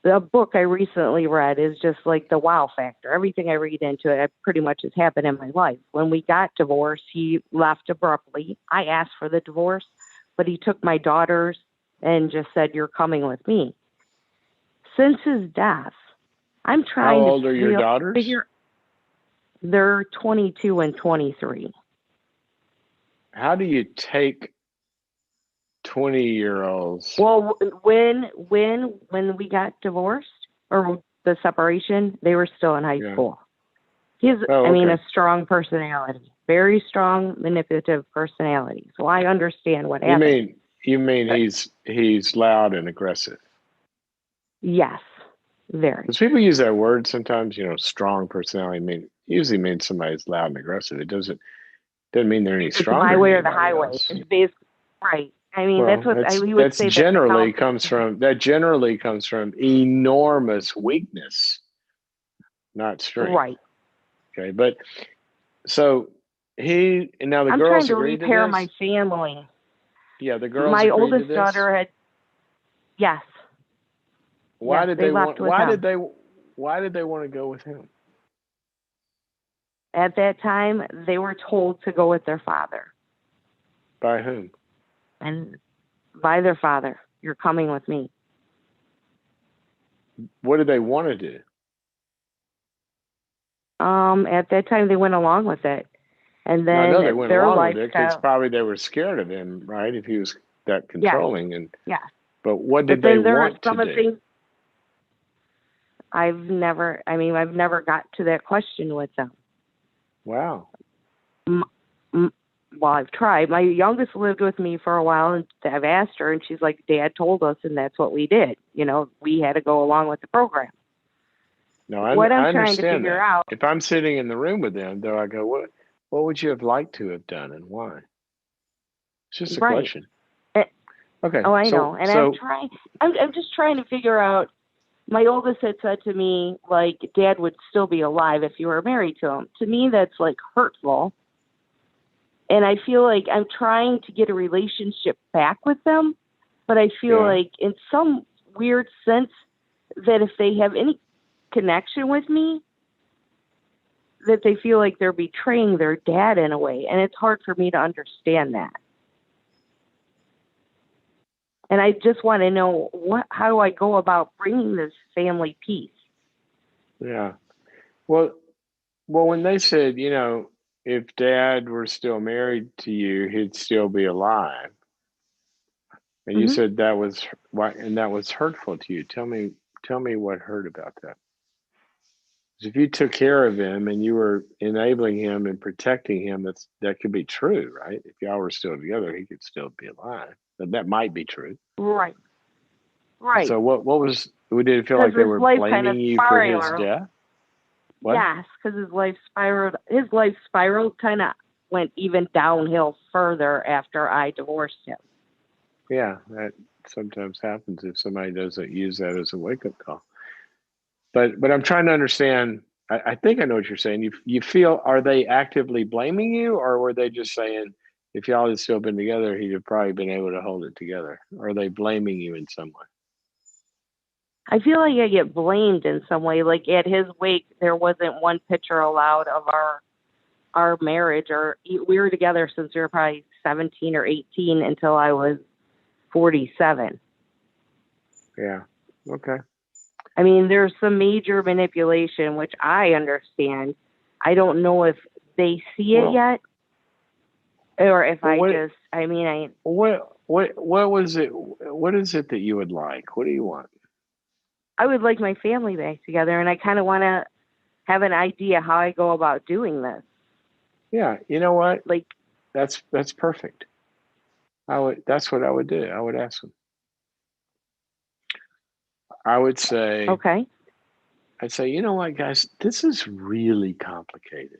the book I recently read is just like the wow factor. Everything I read into it pretty much has happened in my life. When we got divorced, he left abruptly. I asked for the divorce, but he took my daughters and just said, "You're coming with me." Since his death, I'm How trying old to are your daughters? figure. They're 22 and 23. How do you take 20-year-olds? Well, when we got divorced or the separation, they were still in high Yeah. school. He's, Oh, I mean, okay. a strong personality, very strong, manipulative personality. So I understand what happened. You mean he's loud and aggressive? Yes, very. Because people use that word sometimes, strong personality usually means somebody's loud and aggressive. It doesn't mean they're any It's stronger my than way or the anybody highway. else. It's basically right. I mean, Well, that's what he would say. that generally comes from enormous weakness, not strength. Right. Okay, but so now the I'm girls trying to agreed to repair this. my family. Yeah, the girls My agreed to oldest this. daughter had, yes. Why Yes, did they they left want? with Why him. did they want to go with him? At that time, they were told to go with their father. By whom? And by their father, "You're coming with me." What did they want to do? At that time, they went along with it. And No, I know then they went their along with it because lifestyle, probably they were scared of him, right? If he was that yes, controlling, yes. but what But did they then there are want to some of do? things I've never got to that question with them. Wow. Well, I've tried. My youngest lived with me for a while, and I've asked her, and she's like, "Dad told us, and that's what we did. We had to go along with the program." No, What I I'm trying to understand figure that. out, If I'm sitting in the room with them, though, I go, what would you have liked to have done and why? It's just a right? question. Eh, Okay. Oh, I know. And So I'm just trying to figure out. My oldest had said to me, like, "Dad would still be alive if you were married to him." To me, that's like hurtful. And I feel like I'm trying to get a relationship back with them, but I feel yeah. like in some weird sense that if they have any connection with me, that they feel like they're betraying their dad in a way. And it's hard for me to understand that. And I just want to know how do I go about bringing this family peace? Yeah. Well, when they said, if Dad were still married to you, he'd still be alive, and you Mm-hmm. said that was why, and that was hurtful to you. Tell me what hurt about that. 'Cause if you took care of him and you were enabling him and protecting him, that could be true, right? If y'all were still together, he could still be alive. That might be true. Right. Right. So what was? We didn't feel Because like they his were life kind of blaming you for his spiraled. death. What? Yes, because his life spiraled. His life spiraled, kind of went even downhill further after I divorced him. Yeah, that sometimes happens if somebody doesn't use that as a wake up call. But I'm trying to understand. I think I know what you're saying. You feel, are they actively blaming you, or were they just saying if y'all had still been together, he'd have probably been able to hold it together? Or are they blaming you in some way? I feel like I get blamed in some way. Like at his wake, there wasn't one picture allowed of our marriage, or we were together since we were probably 17 or 18 until I was 47. Yeah. Okay. I mean, there's some major manipulation, which I understand. I don't know if they see it Well, yet, or if well, I what just, I mean, what was it? What is it that you would like? What do you want? I would like my family back together, and I kind of want to have an idea how I go about doing this. Yeah. You know what? Like, That's perfect. That's what I would do. I would ask them. I would say, okay, I'd say, you know what, guys, this is really complicated.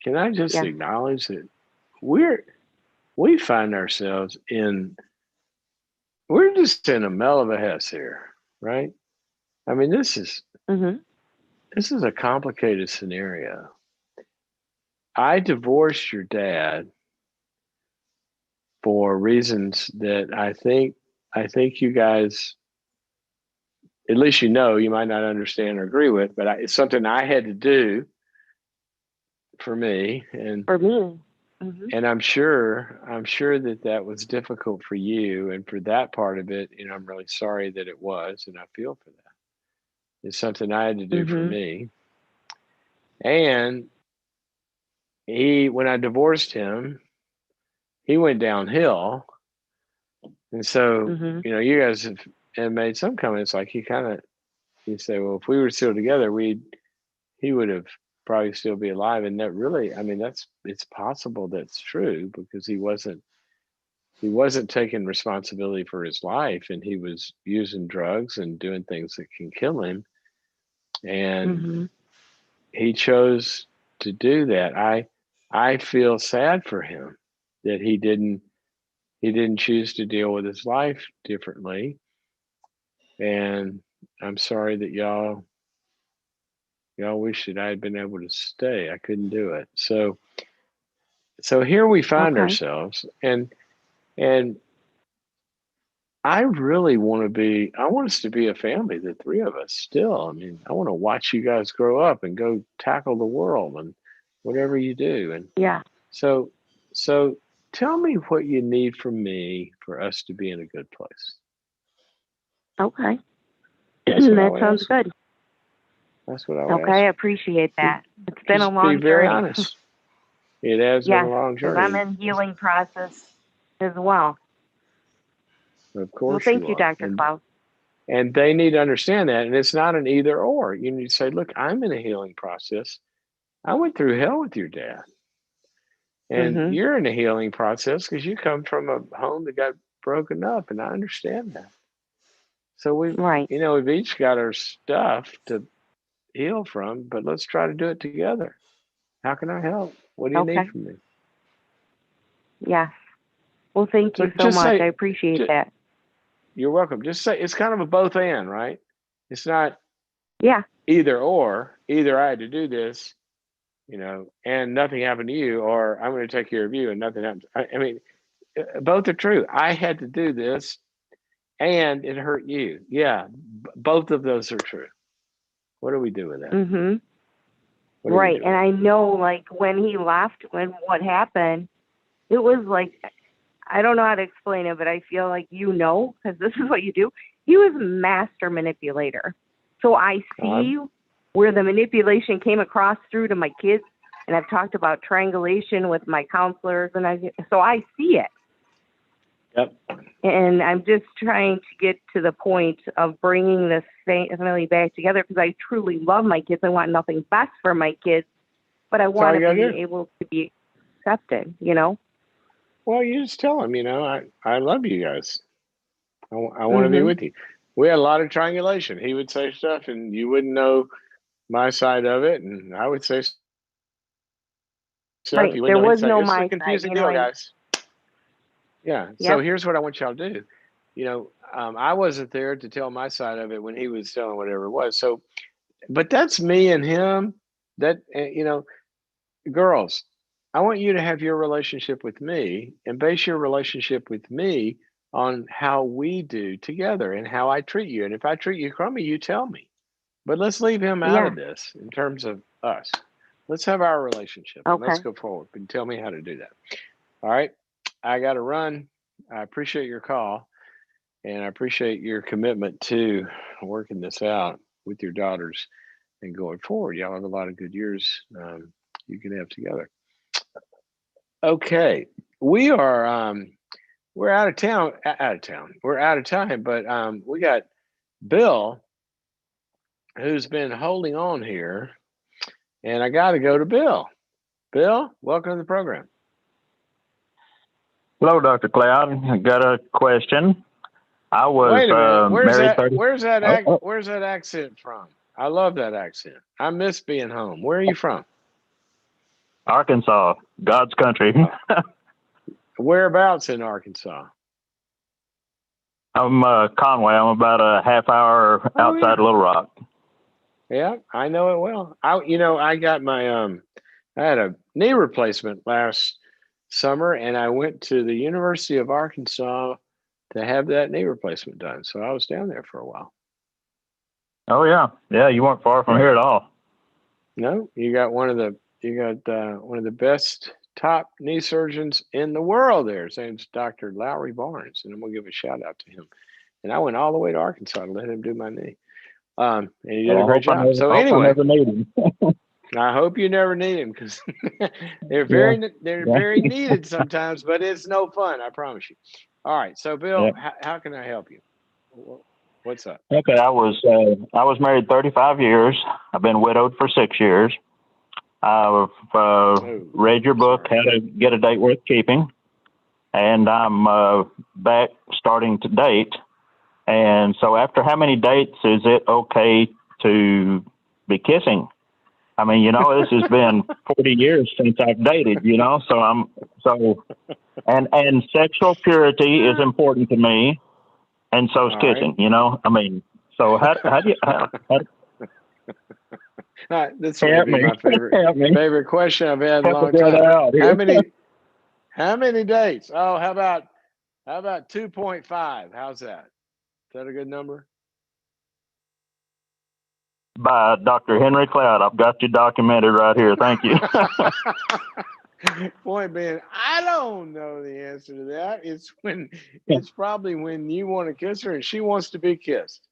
Can I just yeah, acknowledge that we find ourselves we're just in a mell of a hess here, right? I mean, mhm, this is a complicated scenario. I divorced your dad for reasons that I think you guys, at least you might not understand or agree with, but it's something I had to do for me, for me, mhm, and I'm sure that that was difficult for you, and for that part of it, I'm really sorry that it was, and I feel for that. It's something I had to do for mhm, me, and when I divorced him, he went downhill, and so mhm, you guys have made some comments like you say, well, if we were still together, he would have probably still be alive, and that really, I mean, it's possible that's true because he wasn't taking responsibility for his life, and he was using drugs and doing things that can kill him, and mhm, he chose to do that. I feel sad for him that he didn't choose to deal with his life differently, and I'm sorry that y'all wish that I had been able to stay. I couldn't do it. So here we find okay, ourselves, and I want us to be a family, the three of us still. I mean, I want to watch you guys grow up and go tackle the world and whatever you do. And yeah, so, so tell me what you need from me for us to be in a good place. okay. That's what I That would sounds ask them. good. That's what I would Okay, ask I them. appreciate Be, that. It's been a just be long very journey. honest. It has been a Yes, long because I'm journey. in healing process as well. Of Well, course thank you you, are. Dr. Klaus. And they need to understand that. And it's not an either or. You need to say, look, I'm in a healing process. I went through hell with your dad. And Mhm. you're in a healing process because you come from a home that got broken up, and I understand that. So Right. we've each got our stuff to heal from, but let's try to do it together. How can I help? What do you need Okay. from me? Yes. Well, thank So you so just much. I say, appreciate ju- that. you're welcome. Just say it's kind of a both and, right? It's not Yeah. either or. Either I had to do this, and nothing happened to you, or I'm going to take care of you and nothing happens. I mean, both are true. I had to do this and it hurt you. Yeah, both of those are true. What do we do with that? Mhm. What do we Right. do And with I know, like, when he left, when what happened, it was like, I don't know how to explain it, but I feel like because this is what you do. He was a master manipulator. So I it? see where the manipulation came across through to my kids, and I've talked about triangulation with my counselors, and so I see it. Yep. And I'm just trying to get to the point of bringing this family back together because I truly love my kids. I want nothing best for my kids, but I That's all want you to got to be do. able to be accepted. Well, you just tell them, I love you guys. I want to be Mhm. with you. We had a lot of triangulation. He would say stuff and you wouldn't know my side of it. And I would say stuff Right. you There wouldn't know his was side. no It was a my side. confusing deal, guys. Yeah. So Yep. here's what I want y'all to do. I wasn't there to tell my side of it when he was telling whatever it was. So, but that's me and him. That girls, I want you to have your relationship with me and base your relationship with me on how we do together and how I treat you. And if I treat you crummy, you tell me. But let's leave him out Yeah. of this in terms of us. Let's have our relationship and let's Okay. go forward. And tell me how to do that. All right. I got to run. I appreciate your call and I appreciate your commitment to working this out with your daughters and going forward. Y'all have a lot of good years you can have together. Okay. We are we're out of town. We're out of time, but we got Bill who's been holding on here, and I got to go to Bill. Bill, welcome to the program. Hello, Dr. Cloud. I got a question. I was Wait a minute. married 30. Where's that accent from? I love that accent. I miss being home. Where are you from? Arkansas, God's country. Whereabouts in Arkansas? I'm Conway. I'm about a half hour outside Little Rock. Yeah, I know it well. I got my I had a knee replacement last summer, and I went to the University of Arkansas to have that knee replacement done. So I was down there for a while. Oh yeah, yeah. You weren't far from here at all. No, you got one of the best top knee surgeons in the world there. His name's Dr. Lowry Barnes, and I'm gonna give a shout out to him. And I went all the way to Arkansas to let him do my knee. And he did a great job. So anyway, I never need him. I hope you never need him because they're very needed sometimes, but it's no fun. I promise you. All right. So Bill, how can I help you? What's up? Okay, I was married 35 years. I've been widowed for 6 years. I've read your book, How to Get a Date Worth Keeping, and I'm back starting to date. And so after how many dates is it okay to be kissing? I mean, this has been 40 years since I've dated, and sexual purity is important to me. And so is kissing, I mean, so how do you, this would be my favorite question I've had in a long time. How many dates? Oh, how about 2.5? How's that? Is that a good number? By Dr. Henry Cloud. I've got you documented right here. Thank you. Point being, I don't know the answer to that. It's probably when you want to kiss her and she wants to be kissed.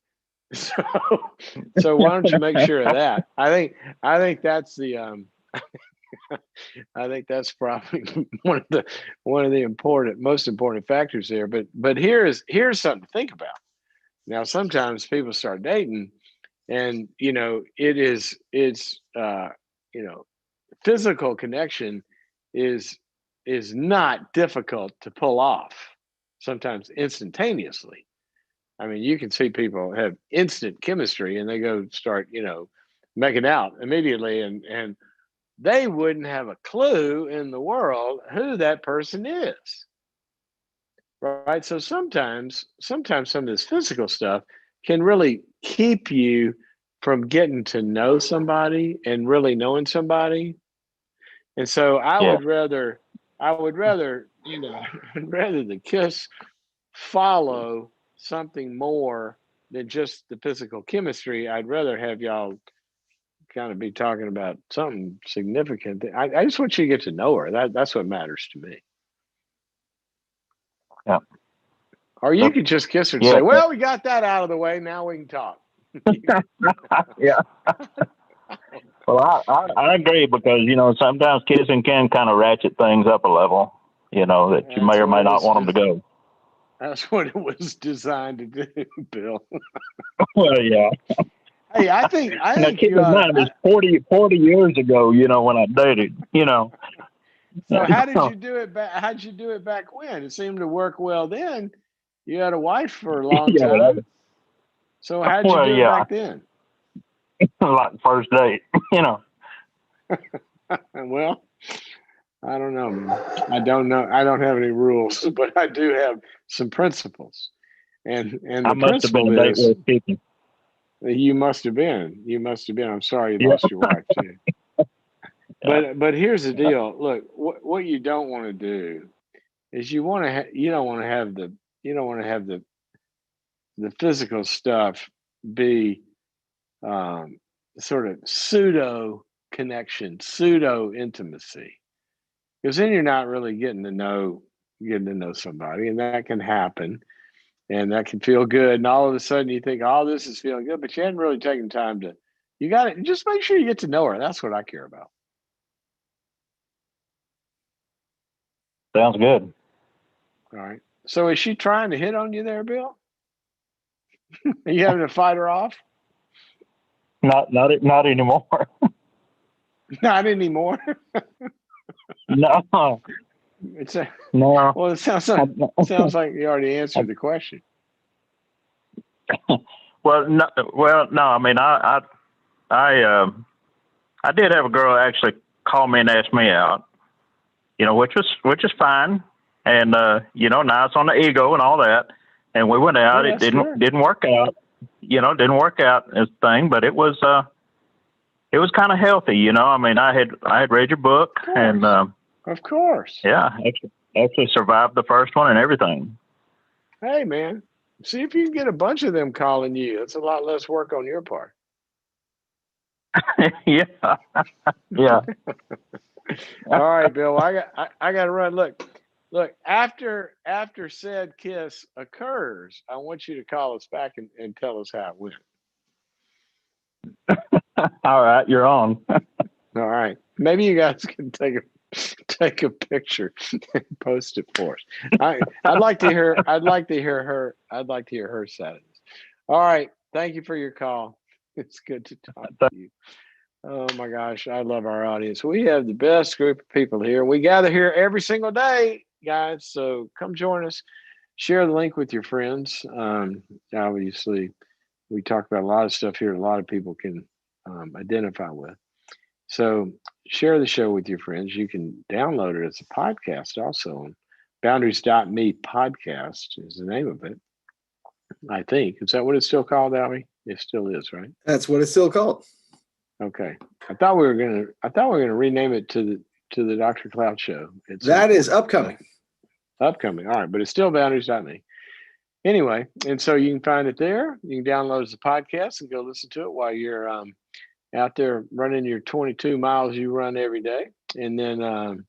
So why don't you make sure of that? I think that's the I think that's probably one of the most important factors there. But here's something to think about. Now, sometimes people start dating, and it's physical connection is not difficult to pull off. Sometimes instantaneously. I mean, you can see people have instant chemistry, and they go start making out immediately, and they wouldn't have a clue in the world who that person is. Right. So sometimes some of this physical stuff can really keep you from getting to know somebody and really knowing somebody. And so I would rather rather the kiss follow something more than just the physical chemistry. I'd rather have y'all kind of be talking about something significant. I just want you to get to know her. That's what matters to me. Yeah. Or you could just kiss her and say, well, we got that out of the way. Now we can talk. Yeah. Well, I agree because, sometimes kissing can kind of ratchet things up a level, that you may or may not want them to go. That's what it was designed to do, Bill. Well, yeah. Hey, I think keep in mind, it's 40 years ago, when I dated, So how did you do it back? How'd you do it back when? It seemed to work well then. You had a wife for a long time. So how'd you do it back then? Like first date, Well, I don't know, man. I don't know. I don't have any rules, but I do have some principles. And I the must have been principle a date is worth keeping. you must have been. You must have been. I'm sorry you Yeah. lost your wife too. But here's the deal. Look, what you don't want to do is you don't want to have the physical stuff be um, sort of pseudo connection, pseudo intimacy, because then you're not really getting to know somebody, and that can happen, and that can feel good, and all of a sudden you think, "Oh, this is feeling good," but you hadn't really taken time to. You got to just make sure you get to know her. That's what I care about. Sounds good. All right. So is she trying to hit on you there, Bill? Are you having to fight her off? Not anymore. Not anymore. No, It's a no. well. It sounds like you already answered the question. Well, no. Well, no. I mean, I did have a girl actually call me and ask me out. Which is fine, and now it's on the ego and all that. And we went out. Yeah, It that's good. didn't work out. Didn't work out as a thing, but it was kind of healthy. I mean, I had read your book, and Of course. yeah, actually survived the first one and everything. Hey, man. See if you can get a bunch of them calling you. It's a lot less work on your part. Yeah, yeah. All right, Bill. I got to run. Look. After said kiss occurs, I want you to call us back and tell us how it went. All right, you're on. All right. Maybe you guys can take a picture and post it for us. I'd like to hear her side of this. All right. Thank you for your call. It's good to talk to you. Oh my gosh, I love our audience. We have the best group of people here. We gather here every single day, guys. So come join us. Share the link with your friends. Obviously, we talk about a lot of stuff here. A lot of people can identify with. So share the show with your friends. You can download it as a podcast also on boundaries.me podcast is the name of it. I think. Is that what it's still called, Albie? It still is, right? That's what it's still called. Okay. I thought we were gonna rename it to the Dr. Cloud Show. That is upcoming. Upcoming. All right, but it's still boundaries.me. Anyway, and so you can find it there. You can download it as a podcast and go listen to it while you're out there running your 22 miles you run every day. And then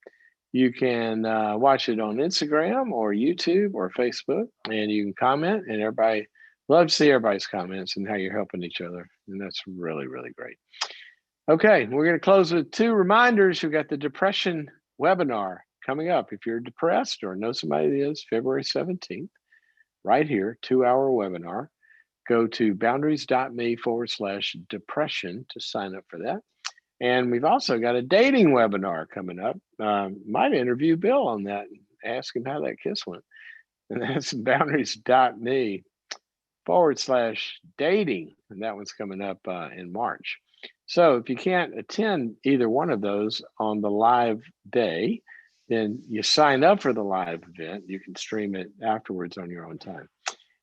you can watch it on Instagram or YouTube or Facebook, and you can comment. And everybody love to see everybody's comments and how you're helping each other, and that's really, really great. Okay, we're going to close with 2 reminders. We've got the depression webinar coming up. If you're depressed or know somebody that is, February 17th, right here, 2-hour webinar. Go to boundaries.me/depression to sign up for that. And we've also got a dating webinar coming up. Might interview Bill on that and ask him how that kiss went. And that's boundaries.me/dating. And that one's coming up in March. So if you can't attend either one of those on the live day, then you sign up for the live event. You can stream it afterwards on your own time.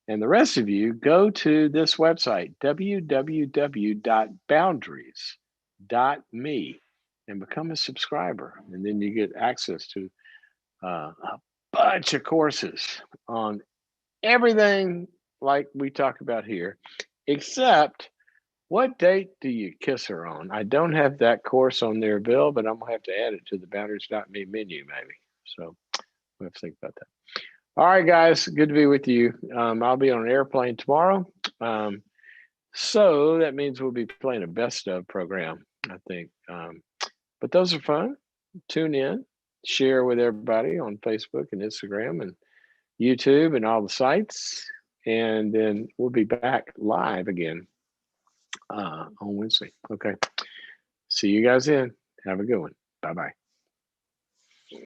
And the rest of you go to this website, www.boundaries.me, and become a subscriber. And then you get access to a bunch of courses on everything like we talk about here, except what date do you kiss her on? I don't have that course on there, Bill, but I'm going to have to add it to the boundaries.me menu, maybe. So we'll have to think about that. All right, guys, good to be with you. I'll be on an airplane tomorrow. So that means we'll be playing a best of program, I think. But those are fun. Tune in, share with everybody on Facebook and Instagram and YouTube and all the sites. And then we'll be back live again on Wednesday. Okay. See you guys then. Have a good one. Bye-bye.